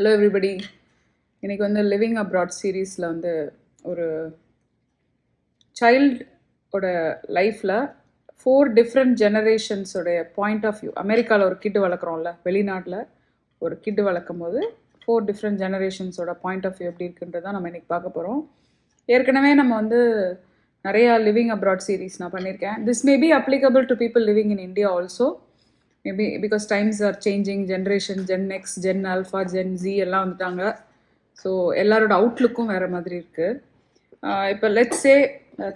Hello everybody. இன்றைக்கி வந்து living abroad சீரீஸில் வந்து ஒரு சைல்டோட லைஃப்பில் 4 டிஃப்ரெண்ட் ஜெனரேஷன்ஸோடைய பாயிண்ட் ஆஃப் வியூ. அமெரிக்காவில் ஒரு கிட்டு வளர்க்குறோம்ல, வெளிநாட்டில் ஒரு கிட்டு வளர்க்கும் போது 4 டிஃப்ரெண்ட் ஜெனரேஷன்ஸோட பாயிண்ட் ஆஃப் வியூ எப்படி இருக்குன்றதான் நம்ம இன்றைக்கி பார்க்க போகிறோம். ஏற்கனவே நம்ம வந்து நிறையா லிவிங் அப்ராட் சீரீஸ் நான் பண்ணியிருக்கேன். This may be applicable to people living in India also. Maybe because times are changing, generation, gen X, gen alpha, gen Z எல்லாம் வந்துட்டாங்க. ஸோ எல்லாரோட அவுட்லுக்கும் வேறு மாதிரி இருக்குது. இப்போ லெட்ஸே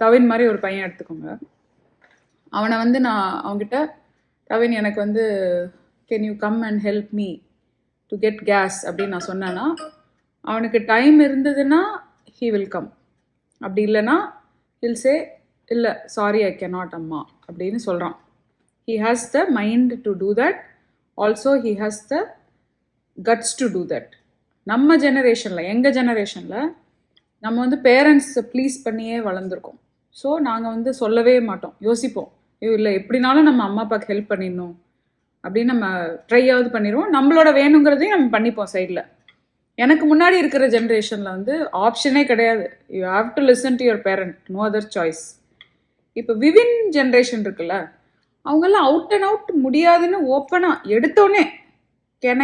தவின் மாதிரி ஒரு பையன் எடுத்துக்கோங்க. அவனை வந்து நான் அவங்ககிட்ட, தவின் எனக்கு வந்து can you come and help me to get gas அப்படின்னு நான் சொன்னேன்னா, அவனுக்கு டைம் இருந்ததுன்னா ஹீ வில் கம். அப்படி இல்லைன்னா ஹில் சே இல்லை, சாரி ஐ கேனாட் அம்மா அப்படின்னு சொல்கிறான். He has the mind to do that. Also, he has the guts to do that. நம்ம ஜெனரேஷனில், எங்கள் ஜெனரேஷனில் நம்ம வந்து பேரண்ட்ஸை ப்ளீஸ் பண்ணியே வளர்ந்துருக்கோம். ஸோ நாங்கள் வந்து சொல்லவே மாட்டோம், யோசிப்போம், இல்லை எப்படினாலும் நம்ம அம்மா அப்பாவுக்கு ஹெல்ப் பண்ணிடணும் அப்படின்னு நம்ம ட்ரையாவது பண்ணிடுவோம். நம்மளோட வேணுங்கிறதையும் நம்ம பண்ணிப்போம் சைடில். எனக்கு முன்னாடி இருக்கிற ஜென்ரேஷனில் வந்து ஆப்ஷனே கிடையாது. You have to listen to your parent, no other choice. இப்போ விவின் ஜென்ரேஷன் இருக்குல்ல, அவங்கெல்லாம் அவுட் அண்ட் அவுட் முடியாதுன்னு ஓப்பனாக எடுத்தோடனே can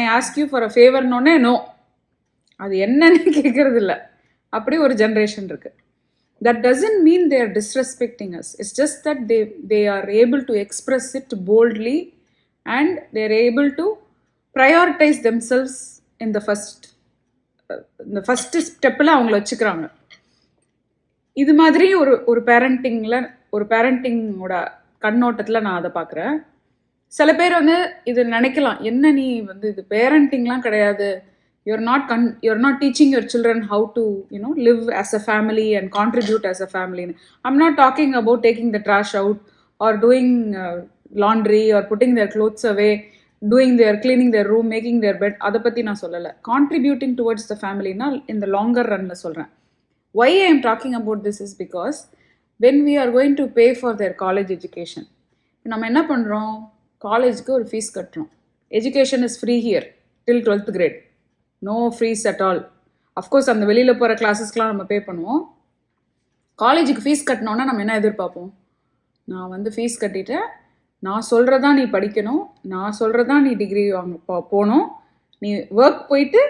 I ask you for a ஃபேவர்னோடனே நோ, அது என்னன்னு கேட்குறது இல்லை. அப்படி ஒரு ஜென்ரேஷன் இருக்குது. That doesn't mean they are disrespecting us. It's just that they are able to express it boldly and they are able to prioritize themselves in the first ஸ்டெப்பில் அவங்கள வச்சுக்கிறாங்க. இது மாதிரி ஒரு பேரண்டிங்கோட கண்ணோட்டத்தில் நான் அதை பார்க்குறேன். சில பேர் வந்து இது நினைக்கலாம், என்ன நீ வந்து இது பேரண்டிங்லாம் கிடையாது, you're not teaching your children how to live as a family and contribute as a ஃபேமிலின்னு. I'm not talking about taking the trash out or doing laundry or putting their clothes away, cleaning their room, making their bed, அதை பற்றி நான் சொல்லலை. Contributing towards the ஃபேமிலினா இந்த longer ரன்னில் சொல்கிறேன். Why I am talking about this is because when we are going to pay for their college education, நம்ம என்ன பண்ணுறோம், காலேஜுக்கு ஒரு ஃபீஸ் கட்டுறோம். Education is free here till 12th grade, no fees at all. Of course அந்த வெளியில் போகிற கிளாஸஸ்க்கெலாம் நம்ம பே பண்ணுவோம். காலேஜுக்கு ஃபீஸ் கட்டினோன்னா நம்ம என்ன எதிர்பார்ப்போம், நான் வந்து ஃபீஸ் கட்டிட்டேன், நான் சொல்கிறதா நீ படிக்கணும், நான் சொல்கிறதா நீ டிகிரி வாங்க போகணும், நீ ஒர்க் போயிட்டு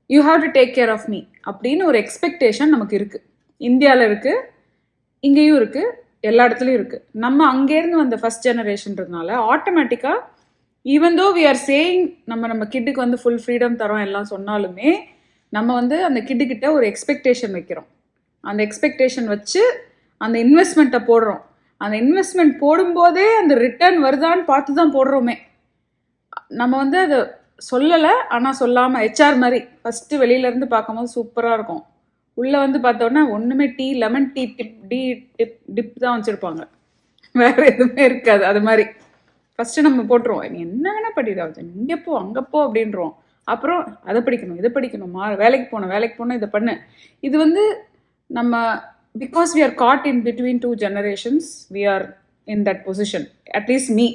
you have to take care of me அப்படின்னு ஒரு எக்ஸ்பெக்டேஷன் நமக்கு இருக்குது. இந்தியாவில் இருக்குது, இங்கேயும் இருக்குது, எல்லா இடத்துலையும் இருக்குது. நம்ம அங்கேருந்து வந்த ஃபஸ்ட் ஜெனரேஷன்றதுனால ஆட்டோமேட்டிக்காக even though we are saying நம்ம கிட்டுக்கு வந்து ஃபுல் ஃப்ரீடம் தரோம் எல்லாம் சொன்னாலுமே, நம்ம வந்து அந்த கிட்டுக்கிட்ட ஒரு எக்ஸ்பெக்டேஷன் வைக்கிறோம். அந்த எக்ஸ்பெக்டேஷன் வச்சு அந்த இன்வெஸ்ட்மெண்ட்டை போடுறோம். அந்த இன்வெஸ்ட்மெண்ட் போடும்போதே அந்த ரிட்டர்ன் வருதான்னு பார்த்து தான் போடுறோமே. நம்ம வந்து அதை சொல்லலை, ஆனால் சொல்லாமல் ஹெச்ஆர் மாதிரி ஃபஸ்ட்டு வெளியிலேருந்து பார்க்கும்போது சூப்பராக இருக்கும். உள்ளே வந்து பார்த்தோன்னா ஒன்றுமே லெமன் டீ டிப் தான் வச்சுருப்பாங்க, வேறு எதுவுமே இருக்காது. அது மாதிரி ஃபஸ்ட்டு நம்ம போட்டுருவோம், நீ என்ன வேணால் படிடாது, இங்கே போ அங்கே போ அப்படின்றோம். அப்புறம் அதை படிக்கணும், இதை படிக்கணும், வேலைக்கு போகணும், இதை பண்ணு. இது வந்து நம்ம because we are caught in between 2 generations, we are in that position. At least me,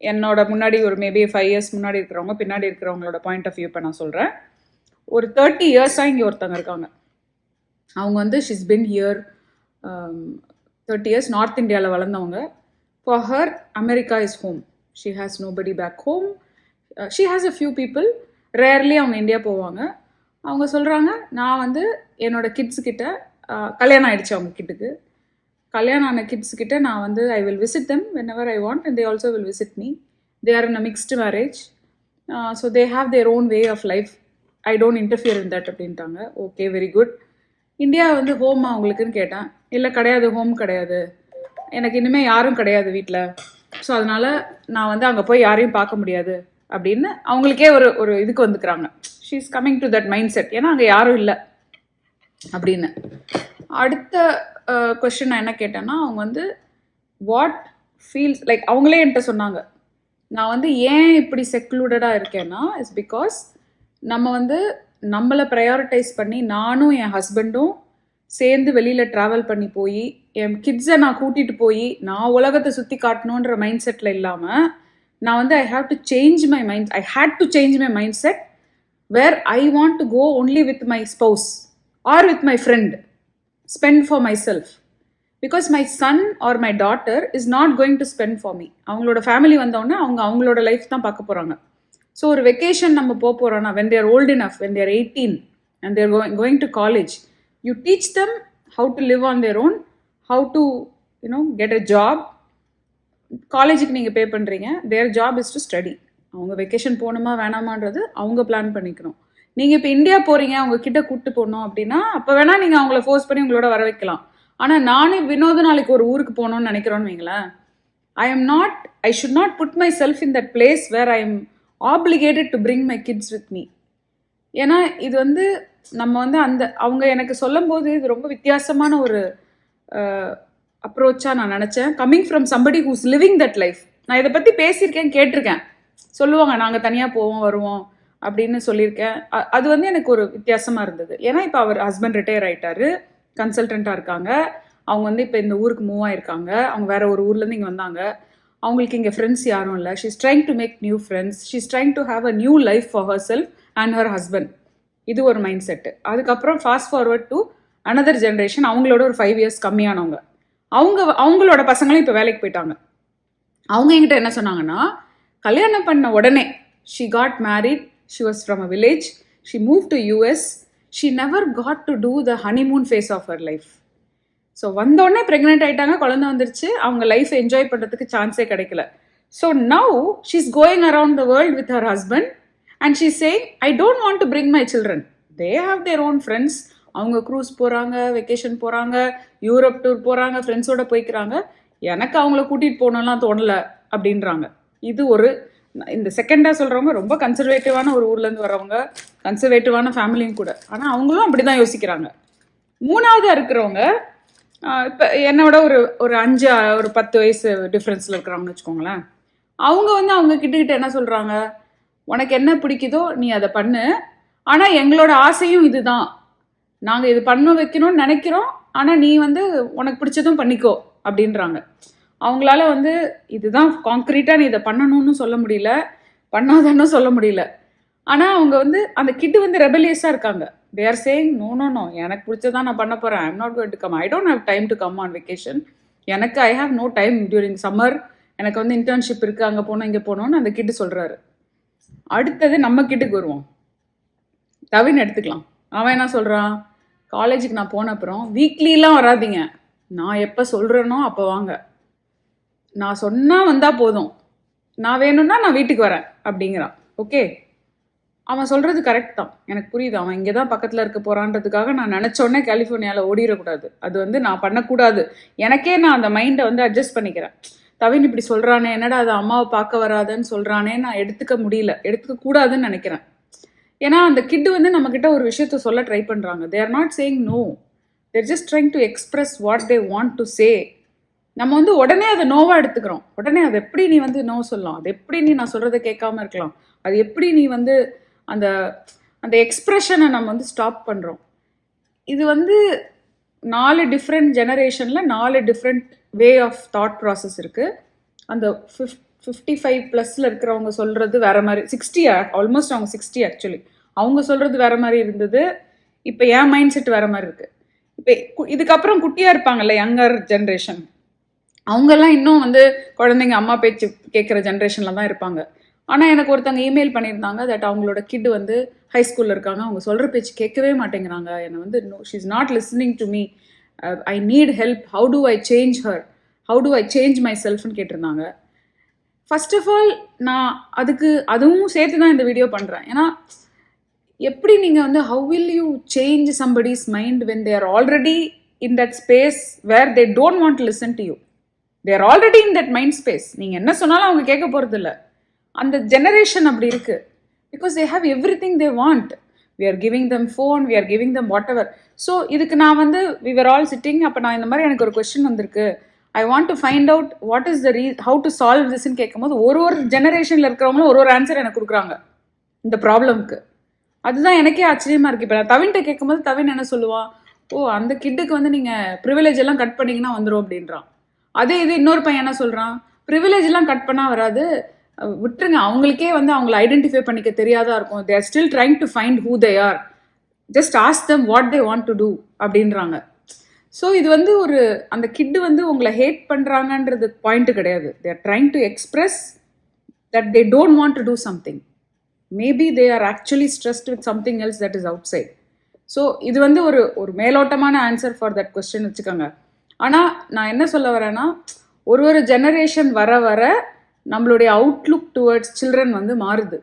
என்னோட முன்னாடி ஒரு மேபி 5 years முன்னாடி இருக்கிறவங்க, பின்னாடி இருக்கிறவங்களோட பாயிண்ட் ஆஃப் வியூ இப்போ நான் சொல்கிறேன். ஒரு 30 years-ஆக இங்கே ஒருத்தங்க இருக்காங்க. அவங்க வந்து she's been here 30 years, north இந்தியாவில் வளர்ந்தவங்க. For her America is home. She has nobody back home. She has a few people. Rarely அவங்க இந்தியா போவாங்க. அவங்க சொல்கிறாங்க, நான் வந்து என்னோட கிட்ஸுக்கிட்ட கல்யாணம் ஆகிடுச்சு, அவங்க கிட்டுக்கு கல்யாணம் ஆன கிட்ஸ்கிட்ட நான் வந்து I will visit them whenever I want and they also will visit me. They are in a mixed marriage, so they have their own way of life. I don't interfere in that அப்படின்ட்டாங்க. Okay, very good. India வந்து ஹோமா அவங்களுக்குன்னு கேட்டேன். இல்லை கிடையாது, home கிடையாது, எனக்கு இனிமேல் யாரும் கிடையாது வீட்டில், ஸோ அதனால் நான் வந்து அங்கே போய் யாரையும் பார்க்க முடியாது அப்படின்னு அவங்களுக்கே ஒரு இதுக்கு வந்துக்கிறாங்க. She is coming to that mindset, ஏன்னா அங்கே யாரும் இல்லை அப்படின்னு. அடுத்த கொஸ்டின் நான் என்ன கேட்டேன்னா, அவங்க வந்து வாட் ஃபீல்ஸ் லைக், அவங்களே என்கிட்ட சொன்னாங்க, நான் வந்து ஏன் இப்படி செக்லூடடாக இருக்கேன்னா இட்ஸ் பிகாஸ் நம்ம வந்து நம்மளை ப்ரையாரிட்டைஸ் பண்ணி நானும் என் ஹஸ்பண்டும் சேர்ந்து வெளியில் ட்ராவல் பண்ணி என் கிட்ஸை நான் கூட்டிகிட்டு போய் நான் உலகத்தை சுற்றி காட்டணுன்ற மைண்ட் செட்டில் இல்லாமல் நான் வந்து I have to change my mind, I had to change my mindset where I want to go only with my spouse or with my friend, spend for myself. Because my son or my daughter is not going to spend for me. அவங்களோட family வந்தோடனே அவங்களோட life தான் பார்க்க போகிறாங்க. So ஒரு vacation நம்ம போக போகிறோன்னா when they are old enough, when they are 18 and they are going to college, you teach them how to live on their own, how to get a job. காலேஜுக்கு நீங்கள் பே பண்ணுறீங்க, தேர் ஜாப் இஸ் டு ஸ்டடி. அவங்க vacation போகணுமா வேணாமான்றது அவங்க plan பண்ணிக்கணும். நீங்கள் இப்போ India போகிறீங்க, அவங்க கிட்ட கூப்பிட்டு போகணும் அப்படின்னா அப்போ வேணால் நீங்கள் அவங்கள ஃபோர்ஸ் பண்ணி உங்களோட வர வைக்கலாம். ஆனால் நானே வினோத நாளைக்கு ஒரு ஊருக்கு போகணும்னு நினைக்கிறோன்னு வைங்களேன், I should not put myself in that place where I am obligated to bring my kids with me. ஏன்னா இது வந்து நம்ம வந்து அவங்க எனக்கு சொல்லும் போது இது ரொம்ப வித்தியாசமான ஒரு அப்ரோச்சாக நான் நினச்சேன். Coming from somebody whose living that life. நான் இதை பற்றி பேசியிருக்கேன், கேட்டிருக்கேன், சொல்லுவாங்க நாங்கள் தனியாக போவோம் வருவோம் அப்படின்னு சொல்லியிருக்கேன். அது வந்து எனக்கு ஒரு வித்தியாசமாக இருந்தது. ஏன்னா இப்போ அவர் ஹஸ்பண்ட் ரிட்டையர் ஆகிட்டாரு, கன்சல்டண்ட்டாக இருக்காங்க. அவங்க வந்து இப்போ இந்த ஊருக்கு மூவ் ஆயிருக்காங்க. அவங்க வேற ஒரு ஊர்லேருந்து இங்கே வந்தாங்க. அவங்களுக்கு இங்கே ஃப்ரெண்ட்ஸ் யாரும் இல்லை. She is trying to make new friends, she is trying to have a new life for herself and her husband. இது ஒரு மைண்ட் செட்டு. அதுக்கப்புறம் fast forward to another generation, அவங்களோட ஒரு 5 years கம்மியானவங்க. அவங்களோட பசங்களும் இப்போ வேலைக்கு போயிட்டாங்க. அவங்க என்கிட்ட என்ன சொன்னாங்கன்னா, கல்யாணம் பண்ண உடனே she got married, she was from a village, she move to US, she never got to do the honeymoon phase of her life. So வந்தோடனே ப்ரெக்னென்ட் ஆகிட்டாங்க, குழந்தை வந்துருச்சு, அவங்க லைஃப் என்ஜாய் பண்ணுறதுக்கு சான்ஸே கிடைக்கல. So now she is going around the world with her husband and she saying I don't want to bring my children, they have their own friends. அவங்க cruise போகிறாங்க, வெக்கேஷன் போகிறாங்க, யூரோப் டூர் போகிறாங்க, ஃப்ரெண்ட்ஸோட போய்க்கிறாங்க, எனக்கு அவங்கள கூட்டிகிட்டு போகணும்லாம் தோணலை அப்படின்றாங்க. இது ஒரு இந்த செகண்டாக சொல்கிறவங்க ரொம்ப கன்சர்வேட்டிவான ஒரு ஊர்லேருந்து வரவங்க, கன்சர்வேட்டிவான ஃபேமிலியும் கூட. ஆனால் அவங்களும் அப்படி தான் யோசிக்கிறாங்க. மூணாவதாக இருக்கிறவங்க இப்போ என்னோட ஒரு 10 வயசு டிஃப்ரென்ஸில் இருக்கிறவங்கன்னு வச்சுக்கோங்களேன். அவங்க வந்து அவங்க கிட்ட என்ன சொல்கிறாங்க, உனக்கு என்ன பிடிக்குதோ நீ அதை பண்ணு, ஆனால் எங்களோட ஆசையும் இதுதான், நாங்கள் இது பண்ண வைக்கணும்னு நினைக்கிறோம், ஆனால் நீ வந்து உனக்கு பிடிச்சதும் பண்ணிக்கோ அப்படின்றாங்க. அவங்களால வந்து இதுதான் கான்க்ரீட்டாக நீ இதை பண்ணணும்னு சொல்ல முடியல, பண்ணாதன்னு சொல்ல முடியல. ஆனால் அவங்க வந்து அந்த கிட்டு வந்து ரெபலியஸாக இருக்காங்க. They are saying no no no, எனக்கு பிடிச்சதான் நான் பண்ண போகிறேன், I am not going to come, I don't have time to come on vacation, எனக்கு I have no time during summer, எனக்கு வந்து இன்டர்ன்ஷிப் இருக்குது, அங்கே போகணும் இங்கே போகணும்னு அந்த கிட்டு சொல்கிறாரு. அடுத்தது நம்ம கிட்டுக்கு வருவோம். தவின் எடுத்துக்கலாம். அவன் என்ன சொல்கிறான், காலேஜுக்கு நான் போன அப்புறம் வீக்லிலாம் வராதிங்க, நான் எப்போ சொல்கிறேனோ அப்போ வாங்க, நான் சொன்னால் வந்தால் போதும், நான் வேணும்னா நான் வீட்டுக்கு வரேன் அப்படிங்கிறான். ஓகே, அவன் சொல்கிறது கரெக்ட் தான், எனக்கு புரியுது. அவன் இங்கே தான் பக்கத்தில் இருக்க போகிறான்றதுக்காக நான் நினச்சோடனே கலிஃபோர்னியாவில் ஓடிடக்கூடாது, அது வந்து நான் பண்ணக்கூடாது. எனக்கே நான் அந்த மைண்டை வந்து அட்ஜஸ்ட் பண்ணிக்கிறேன். தவின் இப்படி சொல்கிறானே, என்னடா அது அம்மாவை பார்க்க வராதுன்னு சொல்கிறானே, நான் எடுத்துக்க கூடாதுன்னு நினைக்கிறேன். ஏன்னா அந்த கிட்டு வந்து நம்மக்கிட்ட ஒரு விஷயத்த சொல்ல ட்ரை பண்ணுறாங்க. They are not saying no, they're just trying to express what they want to say. நம்ம வந்து உடனே அதை நோவாக எடுத்துக்கிறோம். உடனே அதை எப்படி நீ வந்து நோ சொல்லலாம், அது எப்படி நீ நான் சொல்கிறத கேட்காம இருக்கலாம், அது எப்படி நீ வந்து அந்த அந்த எக்ஸ்ப்ரெஷனை நம்ம வந்து ஸ்டாப் பண்ணுறோம். இது வந்து 4 டிஃப்ரெண்ட் ஜெனரேஷனில் 4 different way of thought process இருக்குது. அந்த 55+ இருக்கிறவங்க சொல்கிறது வேறு மாதிரி, 60 ஆல்மோஸ்ட் அவங்க 60 ஆக்சுவலி, அவங்க சொல்கிறது வேறு மாதிரி இருந்தது. இப்போ என் மைண்ட் செட் வேறு மாதிரி இருக்குது. இப்போ இதுக்கப்புறம் குட்டியாக இருப்பாங்கல்ல யங்கர் ஜென்ரேஷன், அவங்கெல்லாம் இன்னும் வந்து குழந்தைங்க அம்மா பேச்சு கேட்குற ஜென்ரேஷனில் தான் இருப்பாங்க. ஆனால் எனக்கு ஒருத்தவங்க இமெயில் பண்ணியிருந்தாங்க தட் அவங்களோட கிட் வந்து ஹை ஸ்கூலில் இருக்காங்க, அவங்க சொல்கிற பேச்சு கேட்கவே மாட்டேங்கிறாங்க, என்னை வந்து she is not listening to me, I need help, how do I change her, how do I change my செல்ஃப்னு கேட்டிருந்தாங்க. ஃபர்ஸ்ட் ஆஃப் ஆல் நான் அதுவும் சேர்த்து தான் இந்த வீடியோ பண்ணுறேன். ஏன்னா எப்படி நீங்கள் வந்து how will you change somebody's mind when they are already in that space where they don't want to listen to you, they are already in that mind space. நீங்கள் என்ன சொன்னாலும் அவங்க கேட்க போகிறது இல்லை. அந்த ஜெனரேஷன் அப்படி இருக்குது. Because they have everything they want. We are giving them phone, we are giving them whatever. So இதுக்கு நான் வந்து வி ஆர் ஆல் சிட்டிங், அப்போ நான் இந்த மாதிரி எனக்கு ஒரு கொஸ்டின் வந்திருக்கு, I want to find out what is the how to solve திஸ்ன்னு கேட்கும்போது ஒரு ஜெனரேஷனில் இருக்கிறவங்களும் ஒரு ஆன்சர் எனக்கு கொடுக்குறாங்க இந்த ப்ராப்ளம்க்கு. அதுதான் எனக்கே ஆச்சரியமாக இருக்குது. இப்போ நான் தவின்கிட்ட கேட்கும்போது தவின் என்ன சொல்லுவான், ஓ அந்த கிட்டுக்கு வந்து நீங்கள் ப்ரிவிலேஜ் எல்லாம் கட் பண்ணிங்கன்னா வந்துடும் அப்படின்றான். அதே இது இன்னொரு பையன் என்ன சொல்கிறான், ப்ரிவிலேஜ் எல்லாம் கட் பண்ணால் வராது, விட்டுருங்க, அவங்களுக்கே வந்து அவங்கள ஐடென்டிஃபை பண்ணிக்க தெரியாதா இருக்கும். They are still trying to find who they are. Just ask them what they want to do அப்படின்றாங்க. ஸோ இது வந்து ஒரு அந்த கிட்டு வந்து உங்களை ஹேட் பண்ணுறாங்கன்றது பாயிண்ட் கிடையாது. They are trying to express that they don't want to do something. Maybe they are actually stressed with something else that is outside. So இது வந்து ஒரு மேலோட்டமான ஆன்சர் ஃபார் தட் கொஸ்டின் வச்சுக்கோங்க. ஆனால் நான் என்ன சொல்ல வரேன்னா, ஒரு ஜெனரேஷன் வர வர நம்மளுடைய அவுட்லுக் டுவர்ட்ஸ் சில்ட்ரன் வந்து மாறுது.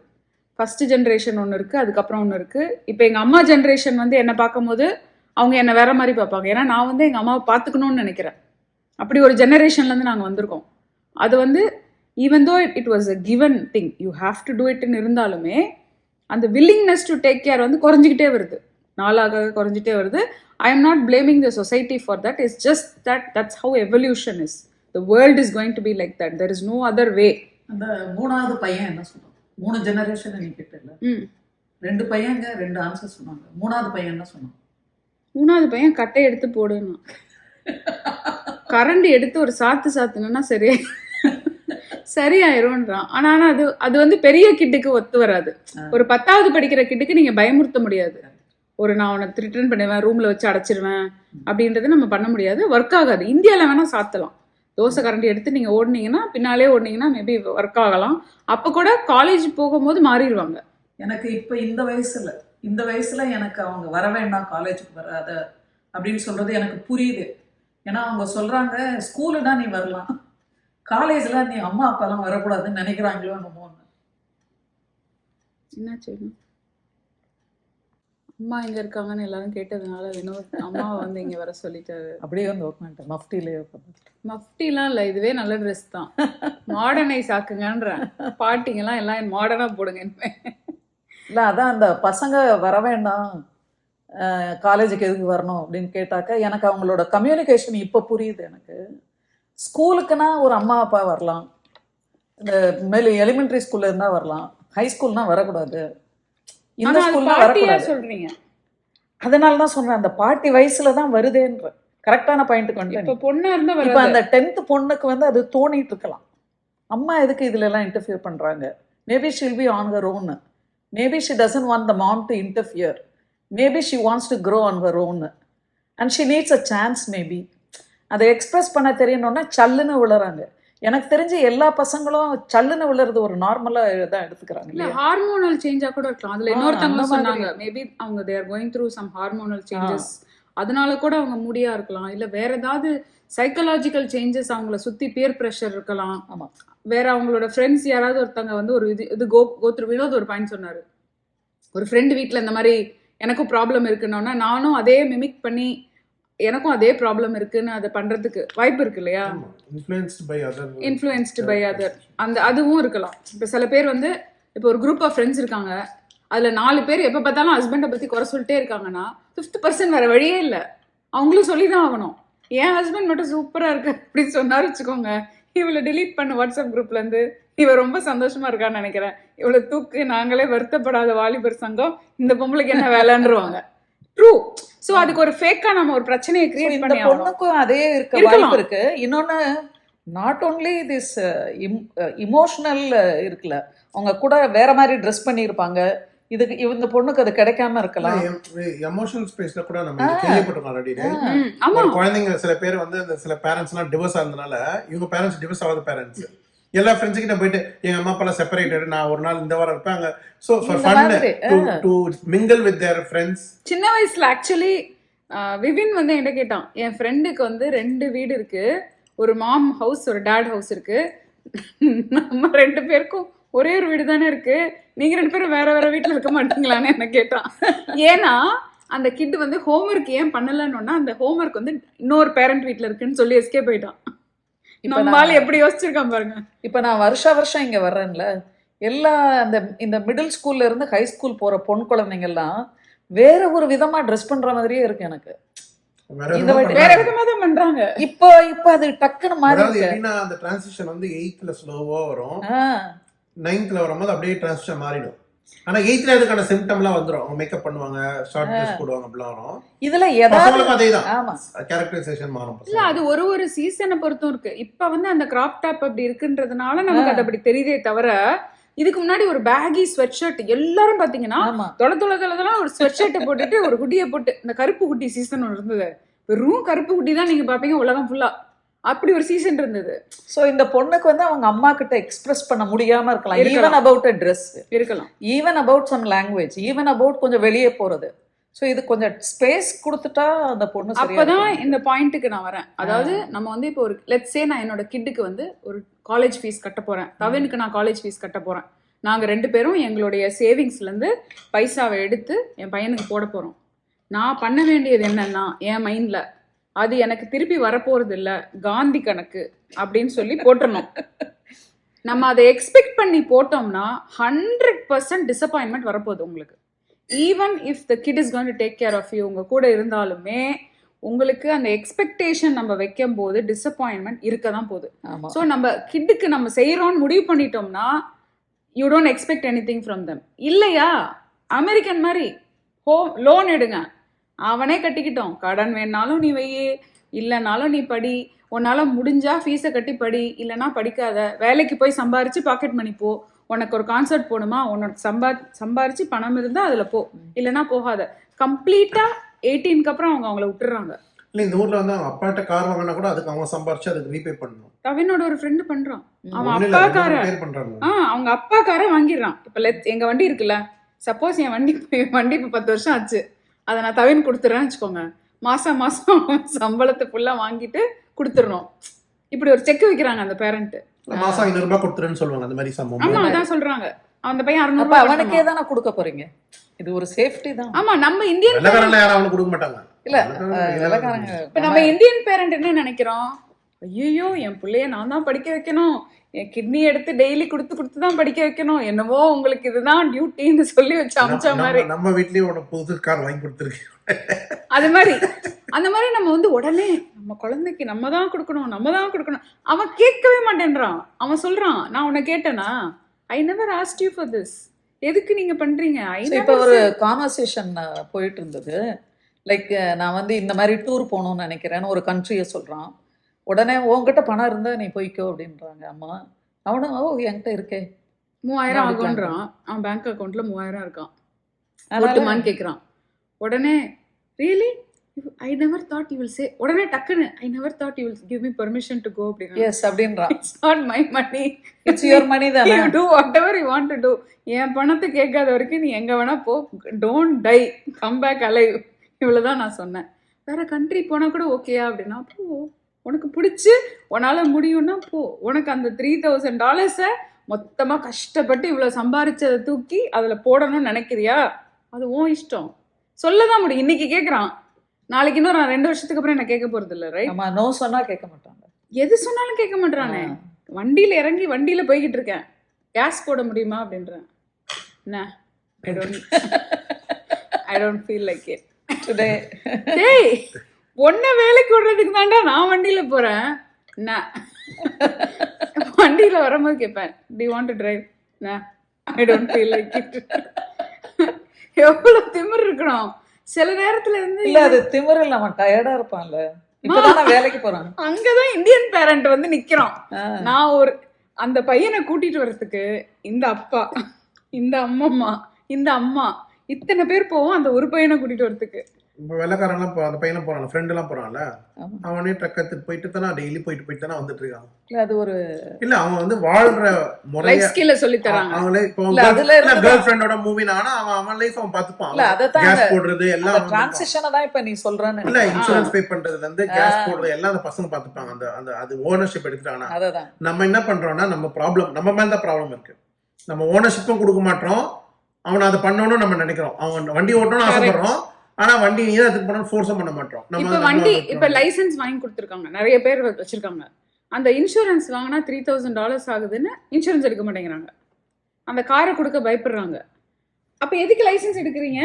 ஃபஸ்ட்டு ஜென்ரேஷன் ஒன்று இருக்குது, அதுக்கப்புறம் ஒன்று இருக்குது. இப்போ எங்கள் அம்மா ஜென்ரேஷன் வந்து என்னை பார்க்கும்போது அவங்க என்னை வேற மாதிரி பார்ப்பாங்க. ஏன்னா நான் வந்து எங்கள் அம்மாவை பார்த்துக்கணும்னு நினைக்கிறேன். அப்படி ஒரு ஜெனரேஷன்லேருந்து நாங்கள் வந்திருக்கோம். அது வந்து even though it was a given thing, you have to do இட்னு இருந்தாலுமே அந்த வில்லிங்னஸ் டு டேக் கேர் வந்து குறைஞ்சிக்கிட்டே வருது, நாளாக குறைஞ்சிட்டே வருது. I am not blaming the society for that. It's just that's how evolution is. The world is going to be like that. There is no other way. அந்த மூணாவது பையன் என்ன சொல்றான்? 3 ஜெனரேஷன் நீ கேட்டல, 2 பையங்க 2 ஆன்சர் சொன்னாங்க. மூணாவது பையன் என்ன சொன்னான்? மூணாவது பையன் கட்டை எடுத்து போடுனா, கரண்டி எடுத்து ஒரு சாத்துனா சரியாயிரும்ன்றான். ஆனா அது வந்து பெரிய கிட்டுக்கு ஒத்து வராது. ஒரு 10வது படிக்கிற கிட்டுக்கு நீங்க பயமுறுத்த முடியாது. நான் அவனை ரிட்டர்ன் பண்ணுவேன், ரூம்ல வச்சு அடைச்சிருவேன் அப்படின்றது நம்ம பண்ண முடியாது, ஒர்க் ஆகாது. இந்தியாவில் வேணா சாத்தலாம். தோசை கரண்டி எடுத்து நீங்க ஓடுனீங்கன்னா, பின்னாலே ஓடுனீங்கன்னா மேபி ஒர்க் ஆகலாம். அப்ப கூட காலேஜ் போகும்போது மாறிடுவாங்க. எனக்கு இப்ப இந்த வயசுல எனக்கு அவங்க வர வேண்டாம், காலேஜுக்கு வராத அப்படின்னு சொல்றது எனக்கு புரியுது. ஏன்னா அவங்க சொல்றாங்க, ஸ்கூலு தான் நீ வரலாம், காலேஜ்ல நீ அம்மா அப்பாலாம் வரக்கூடாதுன்னு நினைக்கிறாங்களோ என்னமோ. என்ன செய்யணும்? அம்மா இங்க இருக்காங்கன்னு எல்லாரும் கேட்டதுனால வினோத் அம்மாவை வந்து இங்க வர சொல்லிட்டாரு. அப்படியே வந்து ஒர்க் பண்ணிட்டேன். மஃப்டிலாம் இல்லை, இதுவே நல்ல ட்ரெஸ் தான். மாடர்னைஸ் ஆக்குங்கன்றேன். பாட்டிங்கெல்லாம் எல்லாம் மாடர்னா போடுங்க. இல்லை, அதான் அந்த பசங்க வர வேண்டாம், காலேஜுக்கு எதுக்கு வரணும் அப்படின்னு கேட்டாக்க எனக்கு அவங்களோட கம்யூனிகேஷன் இப்போ புரியுது. எனக்கு ஸ்கூலுக்குன்னா ஒரு அம்மா அப்பா வரலாம், இந்த மேலே எலிமெண்ட்ரி ஸ்கூல்ல இருந்தா வரலாம், ஹை ஸ்கூல்னா வரக்கூடாது, இந்த ஸ்கூல்ல வரக்கூடாது சொல்றீங்க. அதனால தான் சொல்றேன், அந்த பாட்டி வயசுல தான் வருதேன்ற கரெக்டான பாயிண்ட்டுக்கு வந்து. இப்போ பொண்ணா இருந்தா இப்போ அந்த 10th பொண்ணுக்கு வந்து அது தோணிட்டு இருக்கலாம், அம்மா எதுக்கு இதுல எல்லாம் இன்டர்ஃபியர் பண்றாங்க. Maybe she'll be on her own. Maybe she doesn't want the mom to interfere. Maybe she wants to grow on her own. And she needs a chance maybe. அதை எக்ஸ்பிரஸ் பண்ண தெரியணும்னா சல்லுன்னு விழுறாங்க. எனக்கு தெரிஞ்சு எல்லா பசங்களும் சல்லுன்னு விழுறது ஒரு நார்மலாக தான் எடுத்துக்கிறாங்க. இல்லை, ஹார்மோனல் சேஞ்சாக கூட இருக்கலாம். அதில் இன்னொருத்தவங்க சொன்னாங்க, மேபி அவங்க they are going through some hormonal changes. அதனால கூட அவங்க மூடியா இருக்கலாம். இல்லை வேற ஏதாவது சைக்கலாஜிக்கல் சேஞ்சஸ் அவங்கள சுற்றி பியர் ப்ரெஷர் இருக்கலாம். ஆமாம், வேற அவங்களோட ஃப்ரெண்ட்ஸ் யாராவது ஒருத்தவங்க வந்து ஒரு இது கோத்ரு வினோத் ஒரு பாயிண்ட் சொன்னார். ஒரு ஃப்ரெண்டு வீட்டில் இந்த மாதிரி எனக்கும் ப்ராப்ளம் இருக்குன்னொன்னா நானும் அதே மிமிக் பண்ணி எனக்கும் அதே ப்ராப்ளம் இருக்குன்னு அதை பண்ணுறதுக்கு வாய்ப்பு இருக்கு இல்லையா? இன்ஃப்ளூயன்ஸ்டு பை அதர் அந்த அதுவும் இருக்கலாம். இப்போ சில பேர் வந்து இப்போ ஒரு குரூப் ஆஃப் ஃப்ரெண்ட்ஸ் இருக்காங்க, அதில் 4 பேர் எப்போ பார்த்தாலும் ஹஸ்பண்டை பற்றி குறை சொல்லிட்டே இருக்காங்கன்னா 50% வேறு வழியே இல்லை, அவங்களும் சொல்லி தான் ஆகணும். என் ஹஸ்பண்ட் மட்டும் சூப்பராக இருக்கு அப்படின்னு சொன்னார் வச்சுக்கோங்க, இவளை டிலீட் பண்ண வாட்ஸ்அப் குரூப்லேருந்து, இவ ரொம்ப சந்தோஷமா இருக்கான்னு நினைக்கிறேன், இவளை தூக்கு, நாங்களே வருத்தப்படாத வாலிபர் சங்கம், இந்த பொம்பளைக்கு என்ன வேலைன்றுவாங்க. ட்ரூ. ஸோ அதுக்கு ஒரு ஃபேக்கா நம்ம ஒரு பிரச்சனையை கிரியேட் பண்ணி பொண்ணுக்கும் அதே வாய்ப்பு இருக்கு. இன்னொன்னு, நாட் ஓன்லி திஸ் இமோஷனல் இருக்குல்ல, அவங்க கூட வேற மாதிரி ட்ரெஸ் பண்ணியிருப்பாங்க, இதுக்கு இந்த பொண்ணுக்கு அது கிடைக்காம இருக்கலாம். எமோஷனல் ஸ்பேஸ்ல கூட நம்ம கேள்விப்பட்டோம் ஆல்ரெடி. குழந்தைங்க சில பேர் வந்து அந்த சில பேரண்ட்ஸ் எல்லாம் டிவோர்ஸ் ஆனதுனால இவங்க பேரண்ட்ஸ் டிவோர்ஸ் ஆகாத பேரண்ட்ஸ் எல்லா ஃப்ரெண்ட்ஸ் கிட்ட போயிட்டு எங்க அம்மா அப்பா செப்பரேட்டட், நான் ஒரு நாள் இந்த வாரம் இருப்பாங்க. So for fun to mingle with their friends. சின்ன வயசுல ஆக்சுவலி விபின் வந்து என்கிட்ட கேட்டான், என் ஃப்ரெண்டுக்கு வந்து 2 வீடு இருக்கு, ஒரு மாம் ஹவுஸ் ஒரு டேட் ஹவுஸ் இருக்கு, நம்ம 2 பேருக்கும் ஒரே ஒரு வீடு தானே இருக்கு, நீங்க 2 பேரும் வேற வேற வீட்டுல இருக்க மாட்டீங்களான்னு என்ன கேட்டான். ஏன்னா அந்த கிட் வந்து ஹோம்ஒர்க் ஏன் பண்ணலன்னா, அந்த ஹோம்ஒர்க் வந்து இன்னொரு பேரண்ட் வீட்டுல இருக்குன்னு சொல்லி எஸ்கேப் போயிட்டான். நம்மளால எப்படி யோசிச்சிருக்கான் பாருங்க. இப்ப நான் வருஷம் இங்க வர்றேன்ல, எல்லா இந்த மிடில் ஸ்கூல்ல இருந்து ஹை ஸ்கூல் போற பொன் குழந்தைங்க எல்லாம் வேற ஒரு விதமா ட்ரெஸ் பண்ற மாதிரியே இருக்கு எனக்கு. வேற விதமா தான் பண்றாங்க. இப்போ அது டக்குன்னு மாறி அந்த டிரான்சிஷன் வந்து 8th ஸ்லோவா வரும், 9th வரும்போது அப்படியே டிரான்சிஷன் மாறிடும். ஆனா 8th அதுக்கான சிம்டம்லாம் வந்துரும். அவங்க மேக்கப் பண்ணுவாங்க, ஷார்ட் ட்ரெஸ் போடுவாங்க, அப்படிலாம் வரும். இதுல பசங்களுக்கும் அதேதான். ஆமா, கேரக்டரைசேஷன் மாறும். இல்ல அது ஒரு சீசனை பொறுத்தும் இருக்கு. இப்ப வந்து அந்த கிராப் டாப் அப்படி இருக்குன்றதுனால நமக்கு அது அப்படி தெரியுதே தவிர, இதுக்கு முன்னாடி ஒரு பேகி ஸ்வெட் ஷர்ட் எல்லாரும் பாத்தீங்கன்னா தொலை ஒரு ஸ்வெட் ஷர்ட்டை போட்டுட்டு ஒரு குட்டியை போட்டு, இந்த கருப்பு குட்டி சீசன் ஒன்று இருந்தது, வெறும் கருப்பு குட்டி தான் நீங்க பாப்பீங்க உலகம் ஃபுல்லா, அப்படி ஒரு சீசன் இருந்தது. சோ இந்த பொண்ணுக்கு வந்து அவங்க அம்மா கிட்ட எக்ஸ்பிரஸ் பண்ண முடியாம இருக்கலாம். ஈவன் அபவுட் அ ட்ரெஸ் இருக்கலாம், even about some language, even about கொஞ்சம் வெளியே போறது. ஸோ இது கொஞ்சம் ஸ்பேஸ் கொடுத்துட்டா அந்த பொண்ணு அப்பதான் இந்த பாயிண்ட்டுக்கு நான் வரேன். அதாவது நம்ம வந்து இப்போ ஒரு லெட்ஸ் சே நான் என்னோட கிட்டுக்கு வந்து ஒரு காலேஜ் ஃபீஸ் கட்ட போறேன், தவனுக்கு நான் காலேஜ் ஃபீஸ் கட்ட போறேன். நாங்க 2 பேரும் எங்களுடைய சேவிங்ஸ்ல இருந்து பைசாவை எடுத்து என் பையனுக்கு போட போறோம். நான் பண்ண வேண்டியது என்னன்னா, என் மைண்ட்ல அது எனக்கு திருப்பி வரப்போறது இல்ல, காந்தி கணக்கு அப்படின்னு சொல்லி போட்டுறணும். நம்ம அதை எக்ஸ்பெக்ட் பண்ணி போட்டோம்னா 100% டிசப்பாயின்மெண்ட் வரப்போகுது உங்களுக்கு. Even if the kid is going to take care of you, உங்க கூட இருந்தாலுமே உங்களுக்கு அந்த எக்ஸ்பெக்டேஷன் நம்ம வைக்கும் போது டிசப்பாயின்மெண்ட் இருக்க தான் போகுது. ஸோ நம்ம கிட்டுக்கு நம்ம செய்யறோம்னு முடிவு பண்ணிட்டோம்னா you don't expect any thing from them. இல்லையா அமெரிக்கன் மாதிரி லோன் எடுங்க, அவனே கட்டிக்கிட்டோம், கடன் வேணாலும் நீ வையே, இல்லைனாலும் நீ படி, உன்னால முடிஞ்சா ஃபீஸை கட்டி படி, இல்லைன்னா படிக்காத, வேலைக்கு போய் சம்பாரிச்சு பாக்கெட் மணி போ, உனக்கு ஒரு கான்சர்ட் போகணுமா, உனக்கு சம்பாரிச்சு பணம் இருந்தால் அதில் போ, இல்லைன்னா போகாத. கம்ப்ளீட்டாக 18க்கு அப்புறம் அவங்க அவங்கள விட்டுறாங்க. இல்லை இந்த ஊரில் வந்து அவங்க அப்பாட்ட கார் வாங்கினா கூட அதுக்கு அவங்க சம்பாரிச்சு அதுக்கு ரீபே பண்ணணும். தவினோட ஒரு ஃப்ரெண்டு பண்ணுறான், அவன் அப்பா காரை அவங்க அப்பா காரை வாங்கிடுறான். இப்போ எங்கள் வண்டி இருக்குல்ல, சப்போஸ் என் வண்டி இப்போ 10 வருஷம் ஆச்சு, அதை நான் தவின் கொடுத்துட்றேன்னு வச்சுக்கோங்க, மாதம் சம்பளத்தை ஃபுல்லாக வாங்கிட்டு கொடுத்துடணும். இப்படி ஒரு செக் வைக்கிறாங்க அந்த பேரண்ட். மாசம் 500 ரூபாய் கொடுத்துருன்னு சொல்லுவாங்க. அந்த மாதிரி சம்பவம். ஆமா அதான் சொல்றாங்க. அந்த பையன் 600 ரூபாய் அவனுக்கே தான கொடுக்க போறீங்க, இது ஒரு சேஃப்டி தான். ஆமா நம்ம இந்தியன் வெள்ளக்காரங்க யாரும் அவனுக்கு கொடுக்க மாட்டாங்க. இல்ல வெள்ளக்காரங்க இப்ப நம்ம இந்தியன் பேரண்ட் என்ன நினைக்கிறோம், ஐயோ என் பிள்ளைய நான் தான் படிக்க வைக்கணும், என் கிட்னி எடுத்து டெய்லி கொடுத்து தான் படிக்க வைக்கணும், என்னவோ உங்களுக்கு இதுதான் டியூட்டின்னு சொல்லி வச்சு அமிச்ச மாதிரி. நம்ம வீட்லயே உனக்கு புது கார் வாங்கி கொடுத்துருக்கேன் அது மாதிரி அந்த மாதிரி நம்ம வந்து உடனே நம்ம குழந்தைக்கு நம்ம தான் கொடுக்கணும். அவன் கேட்கவே மாட்டேன்றான். அவன் சொல்றான், நான் உன்னை கேட்டேனா, I never asked you for this, எதுக்கு நீங்க பண்றீங்க? இப்போ ஒரு கான்வர்சேஷன் போயிட்டு இருந்தது. லைக் நான் வந்து இந்த மாதிரி டூர் போகணும்னு நினைக்கிறேன்னு ஒரு கண்ட்ரியை சொல்றான். உடனே உங்ககிட்ட பணம் இருந்தா நீ போய்க்கோ அப்படின்றாங்க அம்மா. அவனும் என்கிட்ட இருக்கே 3000 ஆகுன்றான். அவன் பேங்க் அக்கௌண்ட்ல 3000 இருக்கான், ஓட்டுமான்னு கேட்குறான். உடனே really I never thought you will say, உடனே டக்குன்னு I never thought you will give me permission to go அப்படினா. எஸ் அப்படின்றான். It's not my money, it's your money தான். You do whatever you want to do. என் பணத்தை கேட்காத வரைக்கும் நீ எங்க வேணா போ, don't die, come back alive. இவ்வளவுதான் நான் சொன்னேன். வேற கண்ட்ரி போனா கூட ஓகேயா அப்படின்னா, போ, உனக்கு பிடிச்சி உன்னால முடியும்னா போ. உனக்கு அந்த $3000 மொத்தமா கஷ்டப்பட்டு இவ்வளவு சம்பாரிச்சதை தூக்கி அதுல போடணும்னு நினைக்கிறியா, அது உன் இஷ்டம். சொல்லதான் முடியும். இன்னைக்கு கேட்குறான், நாளைக்கு இன்னும் 2 வருஷத்துக்கு அப்புறம் என்ன கேட்க போறது இல்லை. ரைட்? ஆமா, நோ சொன்னா கேட்க மாட்டாங்க, எது சொன்னாலும் கேட்க மாட்டானே. வண்டியில இறங்கி வண்டியில போய்கிட்டு இருக்கேன், கேஸ் போட முடியுமா அப்படின்றேன். என்ன I don't feel like it today. டேய், ஒன்ன வேலைக்கு விடுறதுக்கு தாண்டா நான் வண்டியில போறேன். என்ன வண்டியில வரும்போது கேட்பேன், to you want to drive? I don't feel like it. எவ்வளவு திமிர் இருக்கணும் சில நேரத்துல இருந்து. இல்ல அது திமிர் இல்ல, அவன் டயர்டா இருப்பான்ல, இப்பதான் வேலைக்கு போறான். அங்கதான் இந்தியன் பேரண்ட் வந்து நிக்கிறான். நான் ஒரு அந்த பையனை கூட்டிட்டு வர்றதுக்கு இந்த அப்பா, இந்த அம்மம்மா, இந்த அம்மா, இத்தனை பேர் போவோம் அந்த ஒரு பையனை கூட்டிட்டு வரதுக்கு. இப்போ வெள்ளக்காரன்லாம் அந்த பையனும் போறான், ஃப்ரெண்ட் எல்லாம் போறான்ல, அவனே ட்ரக் எடுத்துட்டு போயிட்டு தானே டெய்லி போயிட்டு தானே வந்துட்டு இருக்கான். இல்ல அது ஒரு இல்ல அவன் வந்து வாழ்ற முறைய ஸ்கில்ல சொல்லி தராங்க. அவங்களே இப்போ கேர்ள் ஃப்ரெண்டோட மூவி நானா அவன் லைஃப் அவன் பாத்துப்பான். இல்ல அததான் கேஸ் போடுறது எல்லாம் ட்ரான்சிஷனை தான் இப்ப நீ சொல்றன்னு. இல்ல இன்சூரன்ஸ் பே பண்றதுல இருந்து கேஸ் போடுறது எல்லாம் அந்த பசங்க பாத்துப்பாங்க. அந்த அந்த அது ஓனர்ஷிப் எடுத்துட்டானா. அததான் நம்ம என்ன பண்றோம்னா, நம்ம ப்ராப்ளம் நம்ம மேல தான் ப்ராப்ளம் இருக்கு. நம்ம ஓனர்ஷிப்பும் கொடுக்க மாட்டோம், அவனை அதை பண்ணணும்னு நம்ம நினைக்கிறோம். அவன் வண்டி ஓட்டணும்னு ஆசைப்படுறோம், ஆனா வண்டி நீ தான் அதுக்கு பண்ணணும் ஃபோர்ஸ் பண்ண மாட்டோம். இப்ப வண்டி இப்ப லைசென்ஸ் வாங்கி கொடுத்துருக்காங்க, நிறைய பேர் வச்சிருக்காங்க. அந்த இன்சூரன்ஸ் வாங்கினா $3000 ஆகுதுன்னு இன்சூரன்ஸ் எடுக்க மாட்டேங்கிறாங்க, அந்த காரை கொடுக்க பயப்படுறாங்க. அப்ப எதுக்கு லைசென்ஸ் எடுக்கிறீங்க?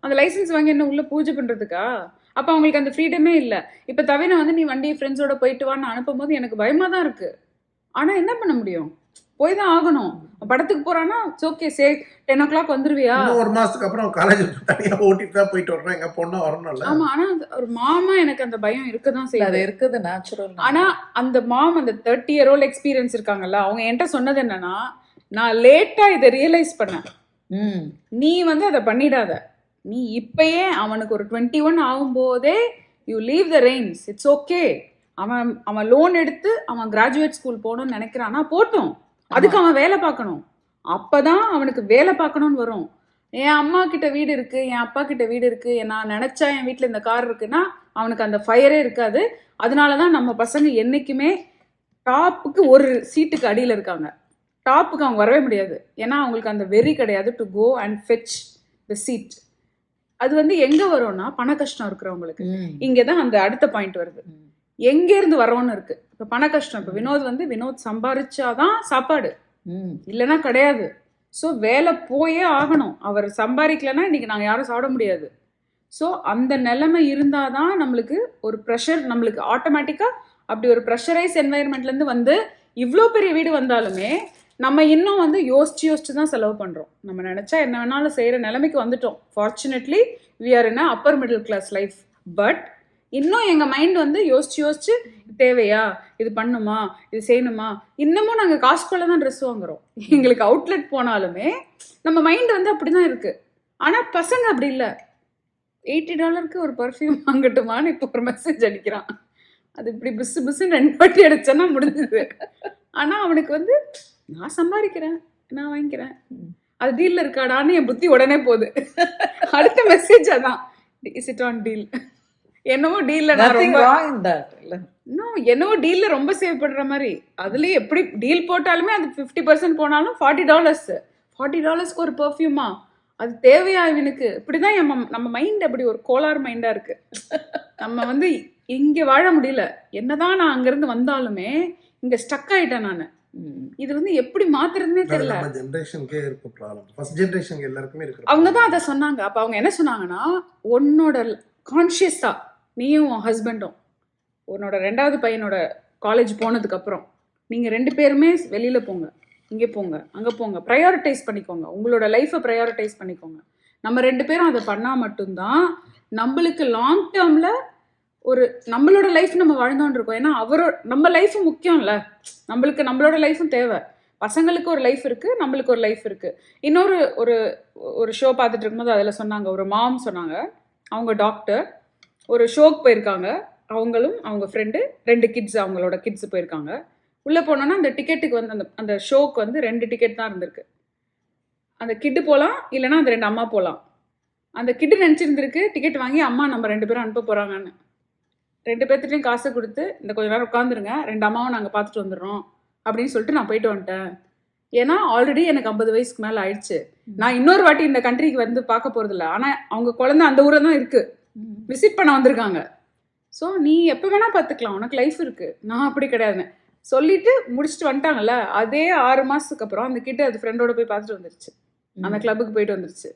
அந்த லைசென்ஸ் வாங்கி என்ன உள்ள பூஜை பண்றதுக்கா? அப்ப அவங்களுக்கு அந்த ஃப்ரீடமே இல்ல. இப்ப தவிர வந்து நீ வண்டி ஃப்ரெண்ட்ஸோட போயிட்டு வான்னு அனுப்பும் போது எனக்கு பயமா தான் இருக்கு. ஆனா என்ன பண்ண முடியும், போய் தான் ஆகணும். படத்துக்கு போறான்னா ஓகே, சே 10 o'clock வந்துருவியா? இன்னும் ஒரு மாசத்துக்கு அப்புறம் காலேஜ் தனியா ஓட்டிட்டு தான் போயிட்டு வரணும், எங்க பொண்ணா வரணும்ல. ஆமா, ஆனா ஒரு மாமா எனக்கு அந்த பயம் இருக்கதான் அது செய்யுது. இருக்குது நேச்சுரல். ஆனா அந்த மாம் அந்த 30-year-old எக்ஸ்பீரியன்ஸ் இருக்காங்கல்ல, அவங்க என்கிட்ட சொன்னது என்னன்னா, நான் லேட்டா இதை ரியலைஸ் பண்ணேன். நீ வந்து அதை பண்ணிடாத, நீ இப்பயே அவனுக்கு ஒரு 21 ஆகும்போதே you leave the reins, it's okay. அவன் லோன் எடுத்து அவன் கிராஜுவேட் ஸ்கூல் போகணும்னு நினைக்கிறான்னா போட்டும், அதுக்கு அவன் வேலை பார்க்கணும். அப்பதான் அவனுக்கு வேலை பார்க்கணும்னு வரும். என் அம்மா கிட்ட வீடு இருக்கு, என் அப்பா கிட்ட வீடு இருக்கு, நான் நினைச்சா என் வீட்டுல இந்த கார் இருக்குன்னா அவனுக்கு அந்த ஃபயரே இருக்காது. அதனாலதான் நம்ம பசங்க என்னைக்குமே டாப்புக்கு ஒரு சீட்டுக்கு அடியில இருக்காங்க. டாப்புக்கு அவங்க வரவே முடியாது. ஏன்னா அவங்களுக்கு அந்த வெறி கிடையாது to go and fetch the seat. அது வந்து எங்க வரும்னா பண கஷ்டம் இருக்கிறவங்களுக்கு. இங்கதான் அந்த அடுத்த பாயிண்ட் வருது, எங்க இருந்து வரோன்னு இருக்கு. இப்ப பண கஷ்டம். இப்ப வினோத் சம்பாரிச்சாதான் சாப்பாடு, இல்லைன்னா கிடையாது. ஸோ வேலை போயே ஆகணும். அவர் சம்பாதிக்கலன்னா இன்னைக்கு நாங்கள் யாரும் சாப்பிட முடியாது. ஸோ அந்த நிலைமை இருந்தாதான் நம்மளுக்கு ஒரு ப்ரெஷர், நம்மளுக்கு ஆட்டோமேட்டிக்காக அப்படி ஒரு ப்ரெஷரைஸ் என்வாயர்மெண்ட்லேருந்து வந்து இவ்வளோ பெரிய வீடு வந்தாலுமே நம்ம இன்னும் வந்து யோசிச்சு தான் செலவு பண்ணுறோம். நம்ம நினச்சா என்ன வேணாலும் செய்கிற நிலைமைக்கு வந்துட்டோம். Fortunately we are in upper middle class life. But இன்னும் எங்கள் மைண்ட் வந்து யோசிச்சு தேவையா, இது பண்ணுமா, இது செய்யணுமா. இன்னமும் நாங்கள் காசுக்குள்ள தான் ட்ரெஸ் வாங்குறோம். எங்களுக்கு அவுட்லெட் போனாலுமே நம்ம மைண்ட் வந்து அப்படி தான் இருக்குது. ஆனால் பசங்க அப்படி இல்லை. $80 ஒரு பர்ஃப்யூம் வாங்கட்டுமான்னு இப்போ ஒரு மெசேஜ் அடிக்கிறான். அது இப்படி பிஸ்ன்னு 2 வாட்டி அடிச்சேன்னா முடிஞ்சுது. ஆனால் அவனுக்கு வந்து நான் சம்பாதிக்கிறேன், நான் வாங்கிக்கிறேன், அது டீலில் இருக்காடான்னு என் புத்தி உடனே போகுது. அடுத்த மெசேஜ் அதான், இஸ் இட் ஆன் டீல். என்னவோ டீல்ல என்னவோ டீல்ல ரொம்ப சேவ் பண்ற மாதிரி. அதுலயே எப்படி டீல் போட்டாலுமே அது 50% போனாலும் $40 ஒரு பர்ஃப்யூமா, அது தேவையா இவனுக்கு? இப்படிதான் நம்ம மைண்ட் அப்படி ஒரு கோளாறு மைண்டா இருக்கு. நம்ம வந்து இங்க வாழ முடியல. என்னதான் நான் அங்க இருந்து வந்தாலுமே இங்க ஸ்டக் ஆயிட்டேன் நானு. இது வந்து எப்படி மாத்துறதுன்னே தெரியல. அவங்கதான் அதை சொன்னாங்க. அப்ப அவங்க என்ன சொன்னாங்கன்னா, உன்னோட கான்ஷியஸா நீயும் உன் ஹஸ்பண்டும் உன்னோட 2வது பையனோட காலேஜ் போனதுக்கு அப்புறம் நீங்க 2 பேருமே வெளியில போங்க, இங்கே போங்க, அங்க போங்க, ப்ரையாரிட்டைஸ் பண்ணிக்கோங்க, உங்களோட லைஃபை ப்ரையாரிட்டைஸ் பண்ணிக்கோங்க. நம்ம 2 பேரும் அதை பண்ணா மட்டும்தான் நம்மளுக்கு லாங் டேர்ம்ல ஒரு நம்மளோட லைஃப் நம்ம வாழ்ந்தோன்னு இருக்கோம். ஏன்னா நம்ம லைஃப் முக்கியம் இல்ல, நம்மளோட லைஃபும் தேவை. பசங்களுக்கு ஒரு லைஃப் இருக்கு, நம்மளுக்கு ஒரு லைஃப் இருக்கு. இன்னொரு ஒரு ஷோ பார்த்துட்டு இருக்கும்போது அதில் சொன்னாங்க, ஒரு மாம் சொன்னாங்க, அவங்க டாக்டர், ஒரு ஷோக்கு போயிருக்காங்க. அவங்களும் அவங்க ஃப்ரெண்டு 2 கிட்ஸ், அவங்களோட கிட்ஸ் போயிருக்காங்க. உள்ளே போனோன்னா அந்த டிக்கெட்டுக்கு வந்து அந்த ஷோக்கு வந்து 2 டிக்கெட் தான் இருந்திருக்கு. அந்த கிட்டு போகலாம், இல்லைனா அந்த 2 அம்மா போகலாம். அந்த கிட்டு நினச்சிருந்துருக்கு டிக்கெட் வாங்கி அம்மா நம்ம 2 பேரும் அனுப்ப போகிறாங்கன்னு. 2 பேர்த்திட்டையும் காசை கொடுத்து இந்த கொஞ்ச நேரம் உட்காந்துருங்க, 2 அம்மாவும் நாங்கள் பார்த்துட்டு வந்துடுறோம் அப்படின்னு சொல்லிட்டு நான் போயிட்டு வந்துட்டேன். ஏன்னா ஆல்ரெடி எனக்கு 50 வயசுக்கு மேலே ஆயிடுச்சு. நான் இன்னொரு வாட்டி இந்த கண்ட்ரிக்கு வந்து பார்க்க போகிறதில்ல. ஆனால் அவங்க குழந்தை அந்த ஊரில் தான் இருக்குது, விசிட் பண்ண வந்திருக்காங்க. ஸோ நீ எப்போ வேணால் பார்த்துக்கலாம், உனக்கு லைஃப் இருக்குது. நான் அப்படி கிடையாதுன்னு சொல்லிட்டு முடிச்சுட்டு வந்துட்டாங்கல்ல. அதே 6 மாதத்துக்கு அப்புறம் அந்த கிட்ட அது ஃப்ரெண்டோட போய் பார்த்துட்டு வந்துருச்சு, அந்த கிளப்புக்கு போயிட்டு வந்துருச்சு.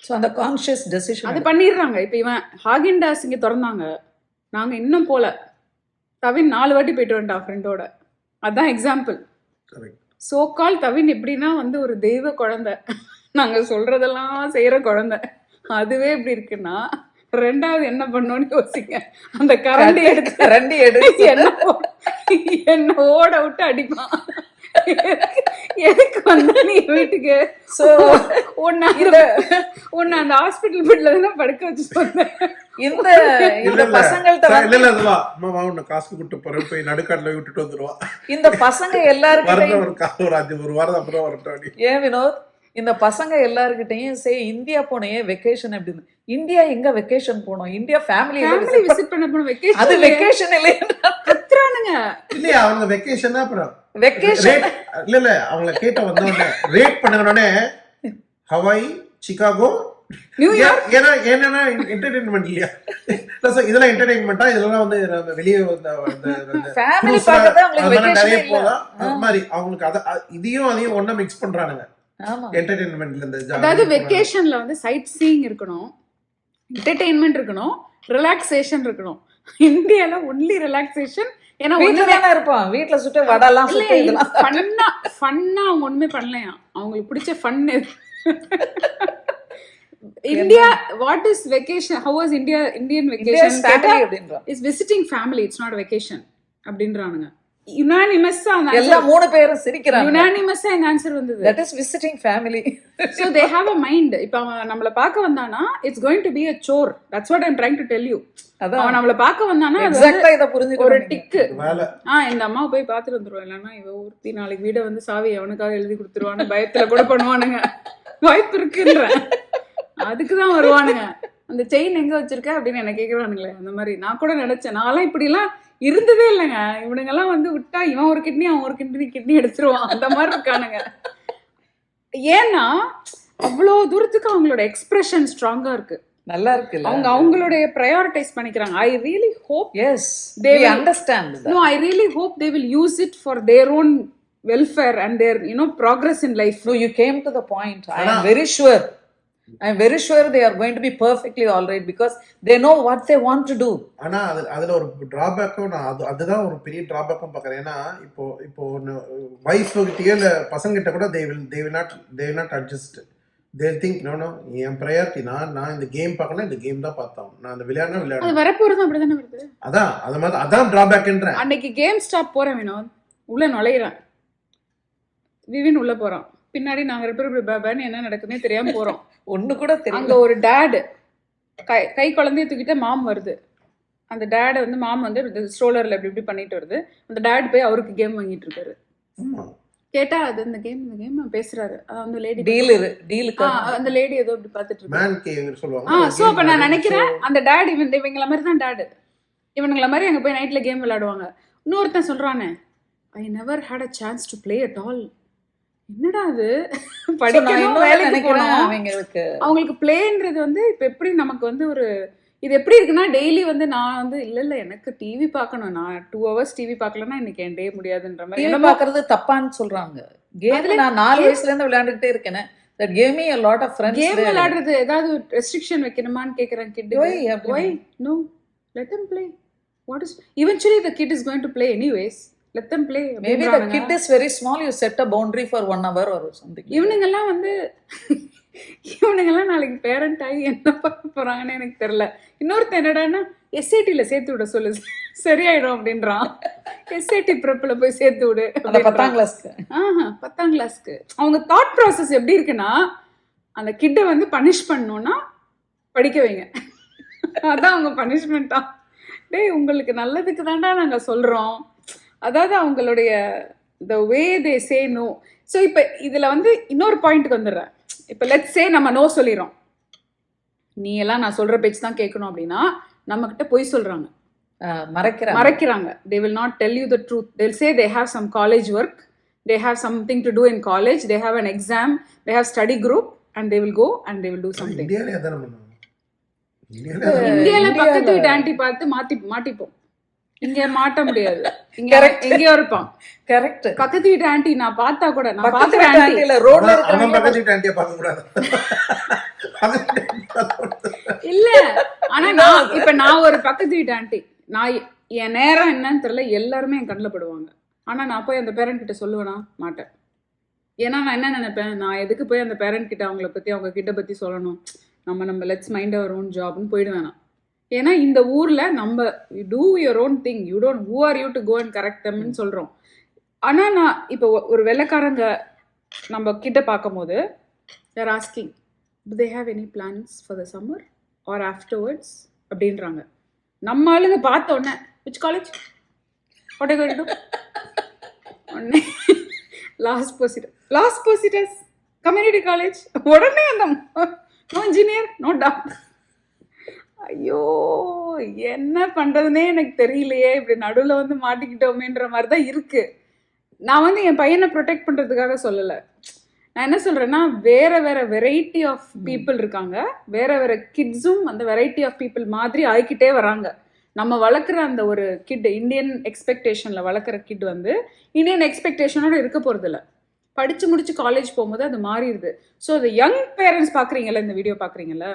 ஸோ அந்த கான்ஷியஸ் டெசிஷன் அது பண்ணிடுறாங்க. இப்போ இவன் ஹாகின்டாஸ் இங்கே திறந்தாங்க, நாங்கள் இன்னும் போல. தவின் 4 வாட்டி போயிட்டு வந்துட்டான் ஃப்ரெண்டோட. அதுதான் எக்ஸாம்பிள். சோ கால் தவின் எப்படின்னா வந்து ஒரு தெய்வ குழந்தை, நாங்கள் சொல்றதெல்லாம் செய்யற குழந்தை. அதுவே எப்படி இருக்குன்னா, 2வது என்ன பண்ணோன்னு யோசிங்க. அந்த கரண்டி எடுத்து என்ன ஓட விட்டு அடிப்பான். எதுக்கு வந்த நீ வீட்டுக்கு? உன்னை அந்த ஹாஸ்பிட்டல் பெட்ல தான் படுக்க வச்சு சொன்னேன். இந்த பசங்கள்ட்ட காசு கொடுத்து போறேன், போய் நடுக்காட்டுல விட்டுட்டு வந்துருவா. இந்த பசங்க எல்லாருக்கும் ஒரு வாரம் அப்புறம் வரட்டும். ஏன் வினோத், இந்த பசங்க எல்லாருக்கிட்டையும் இந்தியா போனேன் வெக்கேஷன் அப்படின்னு. இந்தியா எங்க வெக்கேஷன் போனோம்? இந்தியா ஃபேமிலி விசிட் பண்ண போனோம். வெக்கேஷன் அது வெக்கேஷன் இல்லையானுங்க. இல்லையா அவங்க வெக்கேஷன் அப்புறம் வெக்கேஷன் இல்ல அவங்கள கேட்ட வந்தோடனே ரேட் பண்ணனோடனே ஹவாய், சிகாகோ, நியூயார்க். ஏன்னா என்னன்னா என்டர்டெயின்மெண்ட் இல்லையா? இதெல்லாம் என்டர்டெயின்மெண்டா? இதெல்லாம் வந்து வெளியே ஃபேமிலி பார்க்கறது அவங்களுக்கு வெக்கேஷன் இல்ல. போலாம் அந்த மாதிரி அவங்களுக்கு இதையும் ஒண்ணா மிக்ஸ் பண்றானுங்க. என்டர்டெயின்மெண்ட்ல இந்த அதாவது வெக்கேஷன்ல வந்து சைட் சீயிங் இருக்கணும், என்டர்டெயின்மெண்ட் இருக்கணும், ரிலாக்ஸேஷன் இருக்கணும். இந்தியால ஒன்லி ரிலாக்ஸேஷன், ஏன்னா வீட்டுல தானே இருப்பான், வீட்டுல சுட்டு வடெல்லாம் சுட்டு இதெல்லாம் ஃபன்னா அவங்க ஒண்ணுமே பண்ணலையா, அவங்களுக்கு பிடிச்ச fun India. What is vacation, how was Indian vacation அப்படின்றான். Is visiting family, it's not vacation அப்படின்றானுங்க. யுனானிமஸா எல்லா 3 பேரும் சிரிக்கிறாங்க. யுனானிமஸா எங்க ஆன்சர் வந்தது, that is visiting family. so they have a mind. இப்ப அவன் நம்மள பார்க்க வந்தானா it's going to be a chore, that's what I'm trying to tell you. அவன் நம்மள பார்க்க வந்தானா எக்ஸாக்ட்டா இத புரிஞ்சுக்க ஒரு டிக்கு வேலை. இந்த அம்மா போய் பாத்துட்டு வந்துருவோம், இல்லன்னா இவ ஒருத்தி நாளைக்கு வீட வந்து சாவி அவனுக்காக எழுதி கொடுத்துருவான்னு பயத்துல கூட பண்ணுவானுங்க. வாய்ப்பு இருக்குன்ற அதுக்குதான் வருவானுங்க. அந்த செயின் எங்க வச்சிருக்க அப்படின்னு என்ன கேக்குறானுங்களே, அந்த மாதிரி நான் கூட நினைச்சேன். நான்லாம் இப்படி எல்லாம் இருந்ததே இல்லைங்க. இவனுங்கெல்லாம் வந்து விட்டா இவன் ஒரு கிட்னி அவன் ஒரு கிட்னி எடுத்துருவான், அந்த மாதிரி இருக்கானுங்க. ஏன்னா அவ்வளோ தூரத்துக்கு அவங்களோட எக்ஸ்பிரஷன் ஸ்ட்ராங்கா இருக்கு, நல்லா இருக்கு. அவங்க அவங்களுடைய ப்ரையாரிட்டைஸ் பண்ணிக்கிறாங்க. I really hope they understand that. No, I really hope they will use it for their own welfare and their progress in life. No, you came to the point. I am very sure they are going to be perfectly all right because they know what they want to do. ஆனா அதுல ஒரு டிராபேக்கும் நான் அதுதான் ஒரு பெரிய டிராபேக்கும் பாக்குறேன். ஏன்னா இப்போ வைஃப் கிட்டயே இல்ல பசங்க கிட்ட கூட they will not adjust. they think no N priority நான் இந்த கேம் பார்க்கணும், இந்த கேம் தான் பார்த்தோம், நான் அந்த விளையாடணும். அது வரப்போறது அப்படிதானே வருது. அதான் டிராபேக்ன்றேன். அன்னைக்கு கேம் ஸ்டாப் போறேன் வினோத், உள்ள நுழையிறேன், விவின் உள்ள போறான், பின்னாடி நாங்க பேபான்னு என்ன நடக்குதுன்னே தெரியாம போறோம். ஒண்ணு கூட தெரியும். அங்க ஒரு டேடு கை குழந்தைய தூக்கிட்டு மாம் வருது. அந்த டேட் வந்து மாம் வந்து ஸ்ட்ரோலர்ல இப்படி பண்ணிட்டு வருது. அந்த டேட் போய் அவருக்கு கேம் வாங்கிட்டு இருக்காரு. கேட்டா அது இந்த கேம் பேசுறாரு. அந்த லேடி அந்த லேடி ஏதோ இப்படி பாத்துட்டு இருக்கு. சோ அப்ப நான் நினைக்கிறேன் அந்த டேட் இவங்கள மாதிரி தான் டேடு, இவனுங்கள மாதிரி அங்க போய் நைட்ல கேம் விளையாடுவாங்க. இன்னொருத்தன் சொல்றானே, I never had a chance to play at all. என்னடா அது, படிக்கணும் வேலைக்கு போனோம். அவங்களுக்கு பிளேன்றது வந்து இப்ப எப்படி நமக்கு வந்து ஒரு இது எப்படி இருக்குன்னா, டெய்லி வந்து நான் வந்து இல்ல எனக்கு டிவி பார்க்கணும், நான் 2 hours டிவி பார்க்கலன்னா இன்னைக்கு என் டே முடியாதுன்ற மாதிரி என்ன பாக்குறது தப்பான்னு சொல்றாங்க. கேம் நான் 4 வயசுல இருந்து விளையாண்டுட்டே இருக்கேன். that gave me a lot of friends. Game விளையாடுறது ஏதாவது ரெஸ்ட்ரிக்ஷன் வைக்கணுமான்னு கேக்குறேன் kit. why no, let them play. what is eventually the kid is going to play anyways, let them play. Maybe the kid is very small, you set a boundary for 1 hour or something. இவனுங்கெல்லாம் நாளைக்கு parent ஆகி என்ன பார்க்க போறாங்கன்னு எனக்கு தெரியல. இன்னொருத்த என்னடான்னா எஸ்ஐடில சேர்த்து விட சொல்லு சரியாயிடும் அப்படின்றான். எஸ்ஐடி ப்ரெப்ல போய் சேர்த்து விடு 10ஆம் கிளாஸ்க்கு. 10ஆம் கிளாஸ்க்கு. அவங்க தாட் ப்ராசஸ் எப்படி இருக்குன்னா, அந்த கிட்ட வந்து பனிஷ் பண்ணணும்னா படிக்க வைங்க, அதான் அவங்க பனிஷ்மெண்டா. டேய் உங்களுக்கு நல்லதுக்கு தாண்டா நாங்க சொல்றோம். அதாவது அவங்களுடைய the way they say no. So இப்போ இதில் வந்து இன்னொரு பாயிண்ட்டுக்கு வந்துடுறேன். இப்போ லெட்ஸ் சே நம்ம நோ சொல்லிடுறோம், நீ எல்லாம் நான் சொல்கிற பேச்சு தான் கேட்கணும் அப்படின்னா நம்மக்கிட்ட பொய் சொல்கிறாங்க, மறைக்கிறாங்க. they will not tell you the truth. they'll say they have some college work, they have something to do in college, they have an exam, they have study group and they will go and they will do something. இந்தியாவில் பக்கத்து வீட்டு aunty பார்த்து மாட்டிப்போம், இங்க மாட்ட முடியாது, இங்க எங்கேயோ இருப்பான். கரெக்ட். பக்கத்து வீட்டு ஆண்டி நான் பார்த்தா கூட நான் பாக்குற ஆண்டி இல்ல, ரோட்ல இருக்கிற பக்கத்து வீட்டு ஆண்டியை பார்க்க கூடாது இல்ல. ஆனா நான் ஒரு பக்கத்து வீட்டு ஆண்டி, நான் என் நேரம் என்னன்னு தெரியல, எல்லாருமே என் கண்ணில் படுவாங்க. ஆனா நான் போய் அந்த பேரண்ட் கிட்ட சொல்லுவேனா? மாட்டேன். ஏன்னா நான் என்ன நினைப்பேன், நான் எதுக்கு போய் அந்த பேரண்ட் கிட்ட அவங்கள பத்தி அவங்க கிட்ட பத்தி சொல்லணும், நம்ம லெட்ஸ் மைண்ட் அவர் ஓன் ஜாப்னு போயிடுவேன். ஏன்னா இந்த ஊர்ல நம்ம do your own thing, you don't who are you to go and correct தம்னு சொல்றோம். ஆனா நான் இப்போ ஒரு வெள்ளைக்காரங்க நம்ம கிட்ட பார்க்கும் போது they're asking, do they have any plans for the summer or afterwards அப்படின்றாங்க. நம்ம ஆளுங்க பார்த்த உடனே which college, what I going to do, உடனே லாஸ்ட் போசிட்டஸ் கம்யூனிட்டி காலேஜ், உடனே அந்த நோ இன்ஜினியர் நோ டாக்டர். ஐயோ என்ன பண்றதுன்னே எனக்கு தெரியலையே, இப்படி நடுவில் வந்து மாட்டிக்கிட்டோமேன்ற மாதிரி தான் இருக்கு. நான் வந்து என் பையனை ப்ரொடெக்ட் பண்றதுக்காக சொல்லலை. நான் என்ன சொல்றேன்னா, வேற வெரைட்டி ஆஃப் பீப்புள் இருக்காங்க, வேற கிட்ஸும் அந்த வெரைட்டி ஆஃப் பீப்புள் மாதிரி ஆகிக்கிட்டே வராங்க. நம்ம வளர்க்குற அந்த ஒரு கிட், இந்தியன் எக்ஸ்பெக்டேஷன்ல வளர்க்குற கிட் வந்து இந்தியன் எக்ஸ்பெக்டேஷனோட இருக்க போறது இல்லை. படிச்சு முடிச்சு காலேஜ் போகும்போது அது மாறிடுது. ஸோ அது யங் பேரண்ட்ஸ் பாக்குறீங்கல்ல, இந்த வீடியோ பாக்குறீங்கல்ல,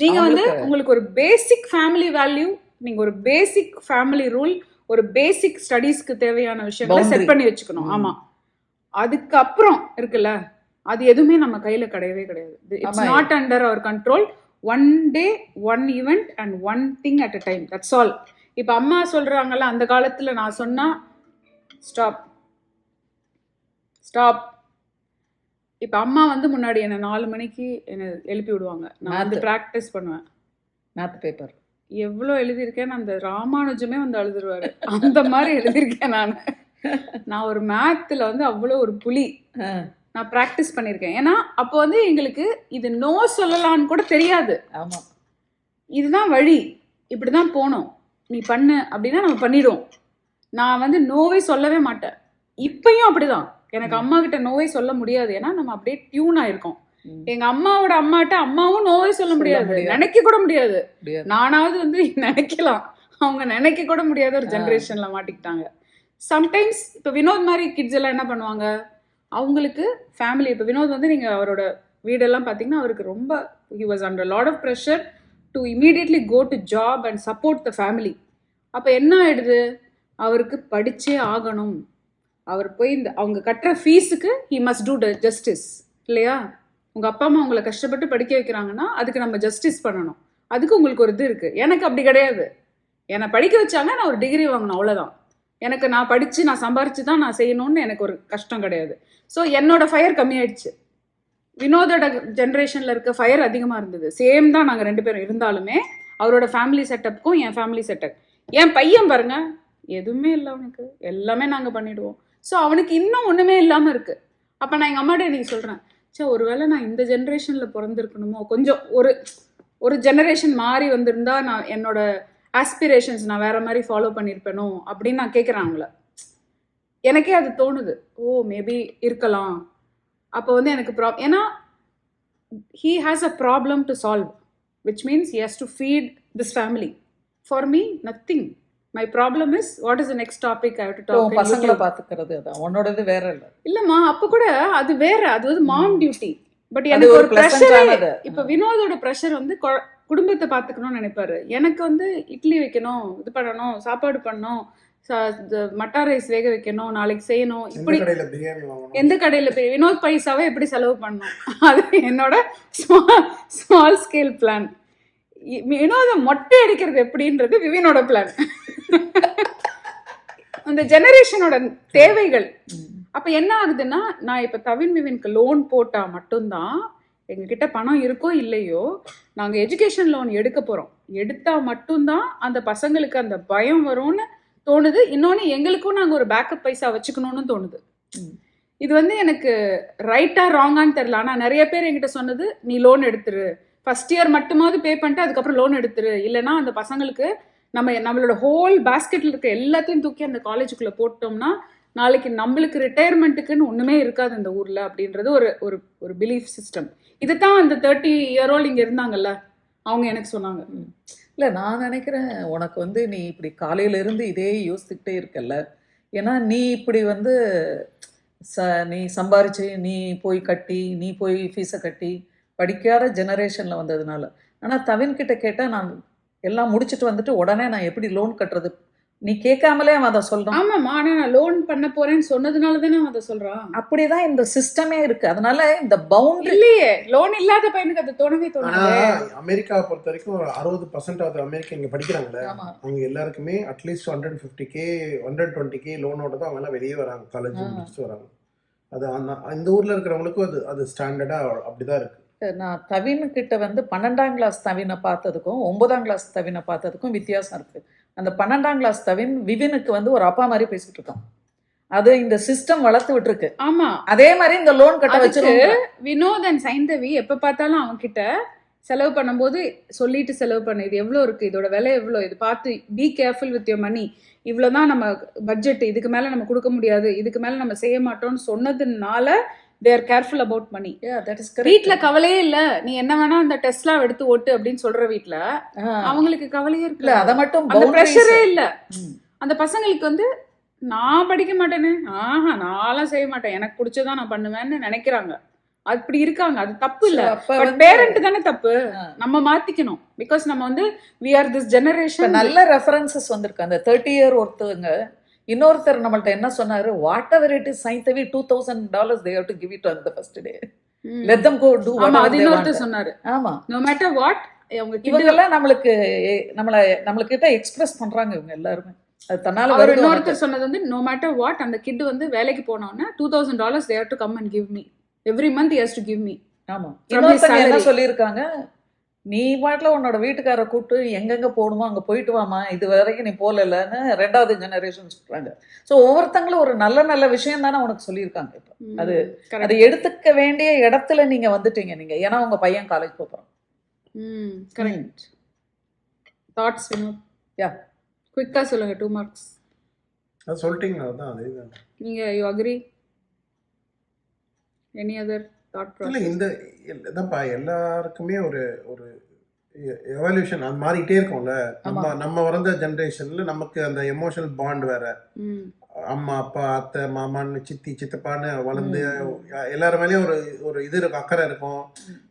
நீங்க வந்து உங்களுக்கு ஒரு பேசிக் ஃபேமிலி வேல்யூ, நீங்க ஒரு பேசிக் ஃபேமிலி ரூல், ஒரு பேசிக் ஸ்டடீஸ்க்கு தேவையான விஷயங்களை Boundary. செட் பண்ணி வச்சுக்கணும். ஆமா, அதுக்கப்புறம் இருக்குல்ல, அது எதுவுமே நம்ம கையில கிடையவே கிடையாது. இட்ஸ் ஆமா. Not under our control. One day one event and one thing at a time, that's all. இப்போ அம்மா சொல்றாங்கல்ல, அந்த காலத்துல நான் சொன்னா ஸ்டாப் ஸ்டாப். இப்போ அம்மா வந்து முன்னாடி என்ன 4 மணிக்கு என்னை எழுப்பி விடுவாங்க. நான் வந்து Math. ப்ராக்டிஸ் பண்ணுவேன். Math paper. எவ்வளோ எழுதியிருக்கேன், அந்த ராமானுஜமே வந்து அழுதுருவாரு. அந்த மாதிரி எழுதியிருக்கேன் நான். நான் ஒரு மேத்தில் வந்து அவ்வளோ ஒரு புலி. நான் ப்ராக்டிஸ் பண்ணியிருக்கேன். ஏன்னா அப்போ வந்து எங்களுக்கு இது நோ சொல்லலான்னு கூட தெரியாது. ஆமா, இதுதான் வழி, இப்படி தான் போகணும், நீ பண்ணு அப்படின்னா நம்ம பண்ணிடுவோம். நான் வந்து நோவே சொல்லவே மாட்டேன். இப்பயும் அப்படிதான். எனக்கு அம்மா கிட்ட நோவே சொல்ல முடியாது. ஏன்னா நம்ம அப்படியே டியூன் ஆயிருக்கோம். எங்க அம்மாவோட அம்மாட்ட அம்மாவும் நோவே சொல்ல முடியாது, நினைக்க கூட முடியாது. நானாவது வந்து நினைக்கலாம், அவங்க நினைக்க கூட முடியாத ஒரு ஜென்ரேஷன்ல மாட்டிக்கிட்டாங்க. சம்டைம்ஸ் இப்போ வினோத் மாதிரி கிட்ஸ் எல்லாம் என்ன பண்ணுவாங்க, அவங்களுக்கு ஃபேமிலி. இப்போ வினோத் வந்து நீங்கள் அவரோட வீடெல்லாம் பார்த்தீங்கன்னா அவருக்கு ரொம்ப he was under a lot of pressure to immediately go to job and support the family. அப்போ என்ன ஆயிடுது, அவருக்கு படிச்சே ஆகணும். அவர் போய் இந்த அவங்க கட்டுற ஃபீஸுக்கு he must do the justice இல்லையா? உங்கள் அப்பா அம்மா உங்களை கஷ்டப்பட்டு படிக்க வைக்கிறாங்கன்னா அதுக்கு நம்ம ஜஸ்டிஸ் பண்ணணும். அதுக்கு உங்களுக்கு ஒரு இது இருக்குது. எனக்கு அப்படி கிடையாது. என்னை படிக்க வச்சாங்க, நான் ஒரு டிகிரி வாங்கணும், அவ்வளோதான். எனக்கு நான் படித்து நான் சம்பாரிச்சு தான் நான் செய்யணும்னு எனக்கு ஒரு கஷ்டம் கிடையாது. ஸோ என்னோட ஃபயர் கம்மியாயிடுச்சு. வினோதோட ஜென்ரேஷனில் இருக்க ஃபயர் அதிகமாக இருந்தது. சேம் தான் நாங்கள் 2 பேரும் இருந்தாலுமே, அவரோட ஃபேமிலி செட்டப்புக்கும் என் ஃபேமிலி செட்டப். என் பையன் பாருங்க, எதுவுமே இல்லை அவனுக்கு, எல்லாமே நாங்கள் பண்ணிவிடுவோம். ஸோ அவனுக்கு இன்னும் ஒன்றுமே இல்லாமல் இருக்குது. அப்போ நான் எங்கள் அம்மாட்ட இன்னைக்கு சொல்கிறேன், சே ஒருவேளை நான் இந்த ஜென்ரேஷனில் பிறந்திருக்கணுமோ, கொஞ்சம் ஒரு ஜெனரேஷன் மாறி வந்திருந்தா நான் என்னோட ஆஸ்பிரேஷன்ஸ் நான் வேற மாதிரி ஃபாலோ பண்ணியிருப்பேனோ அப்படின்னு நான் கேட்குறேன் அவங்கள. எனக்கே அது தோணுது, ஓ மேபி இருக்கலாம். அப்போ வந்து எனக்கு ஏன்னா he has a problem to solve, which means he has to feed this family. For me, nothing. My problem is, what is the next topic I have to talk about? பசங்களை பார்த்துக்கிறது அதான் உன்னோடது வேற இல்லை. இல்லைம்மா, அப்போ கூட அது வேற, அது வந்து மாம் டியூட்டி. பட் எனக்கு ஒரு ப்ரெஷர். இப்போ வினோதோட ப்ரெஷர் வந்து குடும்பத்தை பார்த்துக்கணும்னு நினைப்பாரு. எனக்கு வந்து இட்லி வைக்கணும், இது பண்ணணும், சாப்பாடு பண்ணணும், மட்டா ரைஸ் வேக வைக்கணும், நாளைக்கு செய்யணும். இப்படி எந்த கடையில் போய் வினோத் பைசாவை எப்படி செலவு பண்ணணும், அது என்னோட ஸ்மால் ஸ்கேல் பிளான். வினோதம் மொட்டை அடிக்கிறது எப்படின்றது விவினோட பிளான். அந்த ஜெனரேஷனோட தேவைகள். அப்போ என்ன ஆகுதுன்னா, நான் இப்போ தவின் விவினுக்கு லோன் போட்டால் மட்டும்தான் எங்ககிட்ட பணம் இருக்கோ இல்லையோ, நாங்கள் எஜுகேஷன் லோன் எடுக்க போகிறோம். எடுத்தால் மட்டும்தான் அந்த பசங்களுக்கு அந்த பயம் வரும்னு தோணுது. இன்னொன்று, எங்களுக்கும் நாங்கள் ஒரு பேக்கப் பைசா வச்சுக்கணும்னு தோணுது. இது வந்து எனக்கு ரைட்டா ராங்கான்னு தெரில. ஆனால் நிறைய பேர் என்கிட்ட சொன்னது, நீ லோன் எடுத்துரு, ஃபர்ஸ்ட் இயர் மட்டுமாவது பே பண்ணிட்டு அதுக்கப்புறம் லோன் எடுத்துரு, இல்லைனா அந்த பசங்களுக்கு நம்மளோட ஹோல் பேஸ்கெட்டில் இருக்க எல்லாத்தையும் தூக்கி அந்த காலேஜுக்குள்ளே போட்டோம்னா நாளைக்கு நம்மளுக்கு ரிட்டையர்மெண்ட்டுக்குன்னு ஒன்றுமே இருக்காது இந்த ஊரில் அப்படின்றது ஒரு பிலீஃப் சிஸ்டம். இது தான் அந்த 30 year old இங்கே இருந்தாங்கல்ல, அவங்க எனக்கு சொன்னாங்க. இல்லை, நான் நினைக்கிறேன் உனக்கு வந்து நீ இப்படி காலையிலேருந்து இதே யோசிச்சுக்கிட்டே இருக்கல்ல. ஏன்னா நீ இப்படி வந்து நீ சம்பாரிச்சு நீ போய் கட்டி நீ போய் ஃபீஸை கட்டி படிக்காத ஜெனரேஷனில் வந்ததுனால. ஆனால் தவின்கிட்ட கேட்டால் நான் எல்லாம் முடிச்சுட்டு வந்துட்டு உடனே நான் எப்படி லோன் கட்டுறது, நீ கேட்காமலே அவன் அதை சொல்றான். ஆமாம்மா, ஆனால் நான் லோன் பண்ண போறேன்னு சொன்னதுனால தானே அவன் அதை சொல்றான். அப்படிதான் இந்த சிஸ்டமே இருக்கு. அதனால இந்த பவுண்டரி இல்லையே, லோன் இல்லாத பையனுக்கு அது தோணவே தோணாது. அமெரிக்காவை பொறுத்த வரைக்கும் 60% ஆஃப் அமெரிக்கா இங்க படிக்கிறாங்களே, அவங்க எல்லாருக்குமே அட்லீஸ்ட் 150K 120K லோனோட தான் அவங்க எல்லாம் வெளியே வராங்க, காலேஜ் முடிச்சுட்டு வராங்க. அது இந்த ஊர்ல இருக்கிறவங்களுக்கும் அது ஸ்டாண்டர்டா அப்படிதான் இருக்கு. நான் தவின்கிட்ட வந்து 12ஆம் கிளாஸ் தவினை பார்த்ததுக்கும் 9ஆம் கிளாஸ் தவினை பார்த்ததுக்கும் வித்தியாசம் இருக்கு. அந்த 12ஆம் கிளாஸ் தவின் விவினுக்கு வந்து ஒரு அப்பா மாதிரி பேசிட்டு இருக்கான். அது இந்த சிஸ்டம் வளர்த்து விட்டுருக்கு. ஆமா, அதே மாதிரி இந்த லோன் கட்ட வச்சு வினோத் அண்ட் சைந்தவி எப்ப பார்த்தாலும் அவங்க கிட்ட செலவு பண்ணும்போது சொல்லிட்டு செலவு பண்ண, இது எவ்வளோ இருக்கு, இதோட விலை எவ்வளோ, இது பார்த்து be careful with your money, இவ்வளோதான் நம்ம பட்ஜெட், இதுக்கு மேலே நம்ம கொடுக்க முடியாது, இதுக்கு மேலே நம்ம செய்ய மாட்டோம்னு சொன்னதுனால they are careful about money. Yeah, that is correct. வீட்ல கவலையே இல்ல, நீ என்ன வேணா அந்த டெஸ்லா எடுத்து ஓட்டு அப்படின்னு சொல்ற வீட்ல அவங்களுக்கு கவலையே இருக்குல்ல. அத மட்டும் அந்த பிரஷரே இல்ல. அந்த பசங்களுக்கு வந்து நான் படிக்க மாட்டேன்னு, நான்லாம் செய்ய மாட்டேன், எனக்கு பிடிச்சதான் நான் பண்ணுவேன்னு நினைக்கிறாங்க. அப்படி இருக்காங்க. அது தப்பு இல்ல. So, அப்ப பட் வந்து- பேரண்ட் தானே தப்பு. நம்ம மாத்திக்கணும். பிகாஸ் நம்ம வந்து we are this இப்ப generation. நல்ல ரெஃபரன்சஸ் வந்திருக்கு. அந்த 30 year ஒருத்தவங்க இன்னொருத்தர் நம்மள்ட்ட என்ன சொன்னாரு, what ever it is Saindhavi $2,000 they have to give it on the first day. Let them go do ஆமா, whatever அது they want. இன்னொருத்தர் சொன்னாரு. ஆமா, No matter what அவங்க கிட்ட இவங்கெல்லாம் நம்மளுக்கிட்ட எக்ஸ்பிரஸ் பண்றாங்க இவங்க எல்லாருமே. அது தன்னால அவர் வருது உனக்கு. இன்னொருத்தர் சொன்னது வந்து no matter what அந்த கிட் வந்து வேலைக்கு போனோம்னா $2,000 they have to come and give me every month he has to give me. ஆமா, From his இன்னொருத்தங்க என்ன salary. சொல்லியிருக்காங்க, நீ பாட்டுல உன்னோட வீட்டுக்கார கூப்பிட்டு எங்கெங்க போகணுமோ அங்க போயிட்டு வாமா, இது வரைக்கும் நீ போகலன்னு ரெண்டாவது ஜெனரேஷன் சொல்றாங்க. ஸோ ஒவ்வொருத்தங்களும் ஒரு நல்ல நல்ல விஷயம் தானே உனக்கு சொல்லியிருக்காங்க. இப்போ அது அதை எடுத்துக்க வேண்டிய இடத்துல நீங்க வந்துட்டீங்க நீங்க, ஏன்னா உங்க பையன் காலேஜ் போறான். கரெக்ட். தாட்ஸ் வினோத். யா, குயிக்கா சொல்லுங்க. 2 marks. அது சொல்லிட்டீங்களா? அதான் அதே தான். நீங்க you agree? Any other thought இல்லை, ப்ராசஸ்? இந்த இதான்ப்பா எல்லாருக்குமே ஒரு ஒரு எவல்யூஷன் அது மாறிட்டே இருக்கும்ல. நம்ம வளர்ந்த ஜென்ரேஷன்ல நமக்கு அந்த எமோஷனல் பாண்ட் வேற. அம்மா அப்பா அத்தை மாமான்னு சித்தி சித்தப்பான்னு வளர்ந்து எல்லாரும் மேலேயும் ஒரு ஒரு இது இருக்கும், அக்கறை இருக்கும்.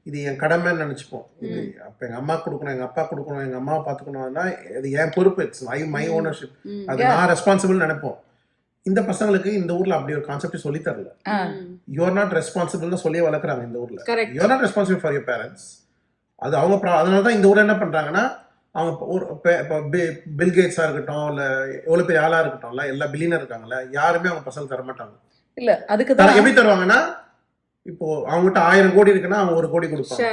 இது என் கடமைன்னு நினைச்சுப்போம். இது அப்ப எங்க அம்மா கொடுக்கணும், எங்க அப்பா கொடுக்கணும், எங்க அம்மாவை பார்த்துக்கணும்னா இது என் பொறுப்பு, இட்ஸ் மை ஓனர்ஷிப், அது நான் ரெஸ்பான்சிபிள் நினைப்போம். இந்த பசங்களுக்கு இந்த ஊர்ல அப்படி ஒரு கான்செப்ட் சொல்லி தரல. யூ ஆர் நாட் ரெஸ்பான்சிபிள்னு சொல்லி வளர்க்குறாங்க இந்த ஊர்ல. You are not responsible for your parents. அது அவங்க அதனால தான் இந்த ஊர்ல என்ன பண்றாங்கன்னா, அவங்க இப்போ பில் கேட்ஸா இருக்கட்டும், இல்ல எவ்வளவு பெரிய ஆளா இருக்கட்டும்ல, எல்லா பில்லியனர் இருக்காங்கல்ல, யாருமே அவங்க பசங்க தர மாட்டாங்க. இல்ல அதுக்கு தான் எப்படி தருவாங்கன்னா, இப்போ அவங்ககிட்ட 1000 கோடி இருக்குன்னா அவங்க 1 கோடி கொடுப்பாங்க,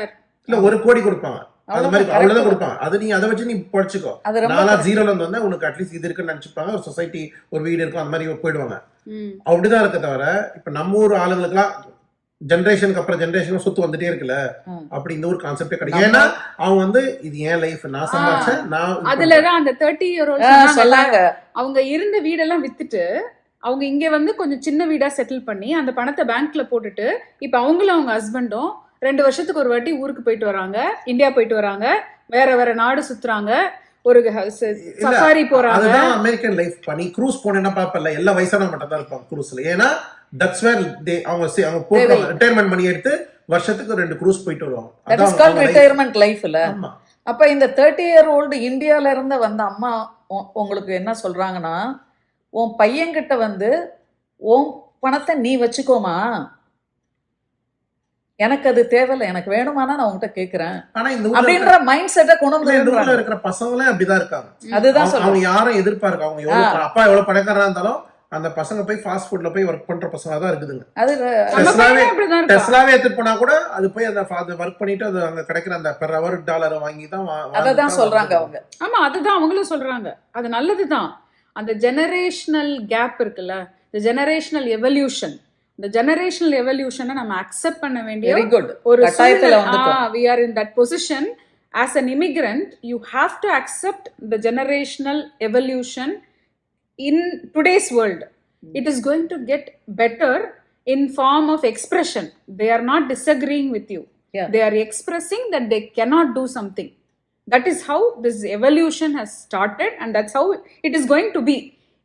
இல்ல 1 கோடி கொடுப்பாங்க. அது மாதிரி அவ்வளவுதான் கொடுப்பாங்க. அது நீ அதை வச்சு நீ படிச்சுக்கோ. நானா ஜீரோல இருந்து வந்தா உனக்கு அட்லீஸ்ட் இது இருக்குன்னு நினைச்சுப்பாங்க. ஒரு சொசைட்டி ஒரு வீடு இருக்கும், அந்த மாதிரி போயிடுவாங்க. அப்படிதான் இருக்க தவிர இப்ப நம்ம ஊர் ஆளுங்களுக்குலாம் ஜெனரேஷனுக்கு அப்புறம் ஜெனரேஷன் சொத்து வந்துட்டே இருக்குல்ல, அப்படி இந்த ஒரு கான்செப்டே கிடையாது. ஏன்னா அவங்க வந்து இது ஏன் லைஃப், நான் சம்பாதிச்சேன், நான் அதுலதான் அந்த 30 year old சொன்னாங்க. அவங்க இருந்த வீடெல்லாம் வித்துட்டு அவங்க இங்க வந்து கொஞ்சம் சின்ன வீடா செட்டில் பண்ணி அந்த பணத்தை பேங்க்ல போட்டுட்டு இப்ப அவங்களும் அவங்க ஹஸ்பண்டும் 2 வருஷத்துக்கு ஒரு வாட்டி ஊருக்கு போயிட்டு வராங்க, இந்தியா போயிட்டு வராங்க, வேற வேற நாடு சுத்துறாங்க, ஒரு சஃபாரி போறாங்க. அதுதான் அமெரிக்கன் லைஃப். பண்ணி க்ரூஸ் போனா பாப்பல, எல்லா வயசான மட்டும் தான் இருப்பாங்க க்ரூஸ்ல. ஏன்னா தட்ஸ் வேர் அவங்க போட்டு ரிட்டையர்மென்ட் மணி எடுத்து வருஷத்துக்கு 2 க்ரூஸ் போயிட்டு வருவாங்க. தட் இஸ் கால்ட் ரிட்டையர்மென்ட் லைஃப்ல. அப்ப இந்த 30 year old இந்தியால இருந்து வந்த அம்மா உங்களுக்கு என்ன சொல்றாங்கன்னா, உன் பையன்கிட்ட வந்து உன் பணத்தை நீ வச்சுக்கோமா, எனக்கு அது தேவையில்லை, எனக்கு வேணுமானா நான் உங்ககிட்ட கேக்குறேன் அப்படின்ற மைண்ட் செட்டை கொண்டு வந்து இருக்கிற பசங்களே அப்படிதான் இருக்காங்க. அதுதான் அவங்க யாரும் எதிர்பார்க்க, அவங்க அப்பா எவ்வளவு பணக்காரா இருந்தாலும் அந்த பசங்க போய் ஃபாஸ்ட் ஃபுட்ல போய் ஒர்க் பண்ற பசங்க தான் இருக்குதுங்க. அது டெஸ்லாவே எடுத்துட்டு போனா கூட அது போய் அந்த ஒர்க் பண்ணிட்டு அது அங்க கிடைக்கிற அந்த பெர் ஹவர் டாலரை வாங்கி தான் அததான் சொல்றாங்க அவங்க. ஆமா, அதுதான் அவங்களும் சொல்றாங்க. அது நல்லதுதான். அந்த ஜெனரேஷனல் கேப் இருக்குல்ல, இந்த ஜெனரேஷனல் எவல்யூஷன், இந்த ஜெனரேஷனல் எவல்யூஷனை நம்ம அக்செப்ட் பண்ண வேண்டிய வெரி குட் ஒரு கட்டாயத்துல வந்துட்டோம். we are in that position as an immigrant. You have to accept the generational evolution in today's world. It is going to get better in form of expression. They are not disagreeing with you. They are expressing that they cannot do something. That is how this evolution has started and that's how it is going to be.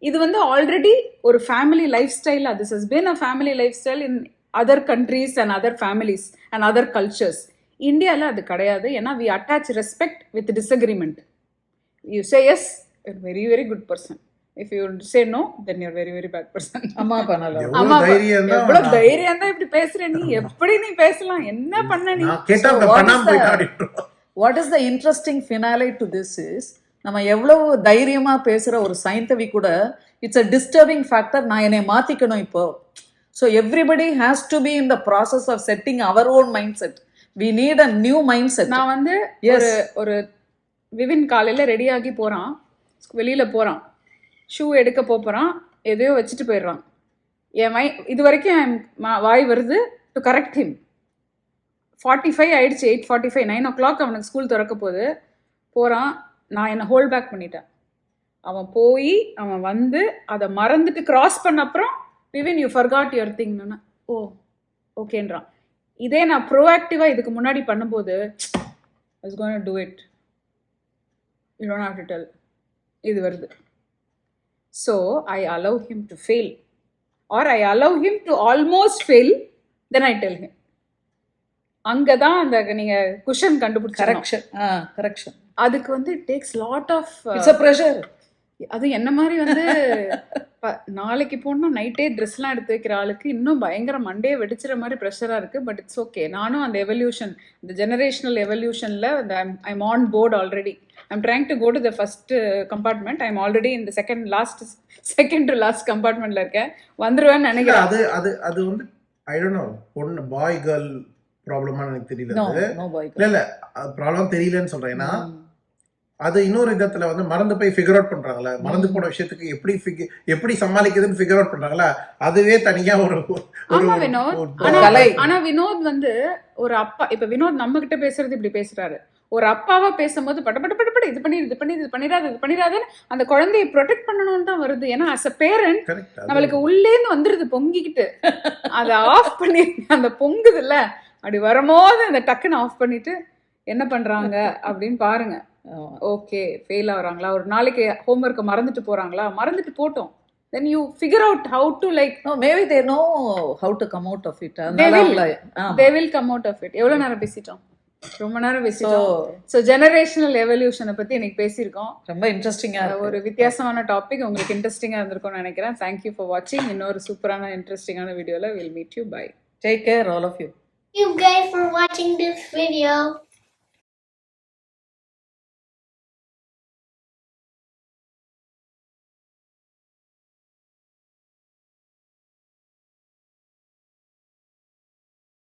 இது வந்து already ஒரு family life ஸ்டைலா, this has been a family lifestyle in other countries and other families and other cultures. இந்தியாவில் அது கிடையாது. ஏன்னா we attach respect with disagreement. You say yes, you're very very good person. If you say no, then you're very very bad person. அம்மா பண்ணல, எவ்வளவு தைரியம் தான் இப்படி பேசுற நீ, எப்படி நீ பேசலாம், என்ன பண்ண நீ? What is the interesting finale to this is, நம்ம எவ்வளவு தைரியமா பேசுற ஒரு சயின்டிவி கூட இட்ஸ் அ டிஸ்டர்பிங் ஃபேக்டர். நான் என்னை மாத்திக்கணும் இப்போ. So everybody has to be in the process of setting our own mindset. We need a new mindset. நான் வந்து ஒரு விவின் காலையில ரெடி ஆகி போறான், வெளியில போறான், ஷூ எடுக்க போறான், எதையோ வச்சுட்டு போயிடுறான். என் இது வரைக்கும் என் வாய் வருது டு கரெக்ட் ஹிம். 45 ஆயிடுச்சு, 8:45, 9 o'clock அவனுக்கு ஸ்கூல் திறக்க போகுது. போறான், நான் என்னை ஹோல்ட் பேக் பண்ணிட்டேன். அவன் போய் அவன் வந்து அதை மறந்துட்டு கிராஸ் பண்ண அப்புறம், விவின் யூ ஃபர்காட் யுவர் திங்னா, ஓ ஓகேன்றான். இதே நான் ப்ரோஆக்டிவாக இதுக்கு முன்னாடி பண்ணும்போது, I was going to do it, you don't have to tell, இது வருது. So I allow him to fail or I allow him to almost fail, then I tell him. அங்கதான் அந்த நீங்க குஷன் கண்டுபிடிச்ச கரெக்ஷன் அதுக்கு வந்து it takes lot of it's a pressure. அது என்ன மாதிரி வந்து நாளைக்கு போனா நைட்டே ட்ரெஸ்லாம் எடுத்து வைக்கிற ஆளுக்கு இன்னும் பயங்கர மண்டே வெடிச்சிற மாதிரி ப்ரெஷராக இருக்குது. But it's okay. நானும் அந்த எவல்யூஷன், இந்த ஜெனரேஷனல் எவல்யூஷனில் I'm on board already. I'm trying to go to the first compartment. I'm already இந்த செகண்ட் டு லாஸ்ட் கம்பார்ட்மெண்ட்ல இருக்கேன். வந்துருவேன்னு நினைக்கிறேன். அது அது அது வந்து ஐ டோன்ட் நோ, பொண்ணு பாய் கேர்ள் ப்ராப்ளமா எனக்கு தெரியல. இல்ல ப்ராப்ளம் தெரியலன்னு சொல்றேன். ஏன்னா அது இன்னொரு விதத்துல வந்து மறந்து போய் ஃபிகர் அவுட் பண்றாங்களா, மறந்து போன விஷயத்துக்கு எப்படி சமாளிக்குதுன்னு ஃபிகர் அவுட் பண்றாங்களா, அதுவே தனியா ஒரு வினோத். ஆனா வினோத் வந்து ஒரு அப்பா, இப்ப வினோத் நம்ம கிட்ட பேசுறது இப்படி பேசுறாரு. ஒரு அப்பாவா பேசும்போது பட்ட இது பண்ணிடாதுன்னு அந்த குழந்தையை ப்ரொடெக்ட் பண்ணணும்னு தான் வருது. ஏன்னா அஸ் அ பேரண்ட் நம்மளுக்கு உள்ளேந்து வந்துருது பொங்கிக்கிட்டு. அதை ஆஃப் பண்ணி அந்த பொங்குது இல்ல, அப்படி வரும்போது அந்த டக்குன்னு ஆஃப் பண்ணிட்டு என்ன பண்றாங்க அப்படின்னு பாருங்க. ஓகே, ஃபெயில் ஆகுறாங்களா, ஒரு நாளைக்கு ஹோம்வொர்க்கை மறந்துட்டு போறாங்களா, மறந்துட்டு போட்டோம். Then you figure out how to like. No, maybe they know how to come out of it. They will come out of it. எவ்வளவு நேரம் பேசிட்டோம்? ரொம்ப நேரம் பேசிட்டோம். ஸோ ஜெனரேஷனல் எவல்யூஷனை பத்தி இன்னைக்கு பேசியிருக்கோம். ரொம்ப இன்ட்ரெஸ்டிங்கா, ஒரு வித்தியாசமான டாபிக். உங்களுக்கு இன்ட்ரெஸ்டிங்கா இருந்திருக்கும்னு நினைக்கிறேன். தேங்க்யூ ஃபார் வாட்சிங். இன்னொரு சூப்பரான இன்ட்ரெஸ்டிங்கான வீடியோல we'll meet you. Bye. Take care all of you. Thank you guys for watching this video.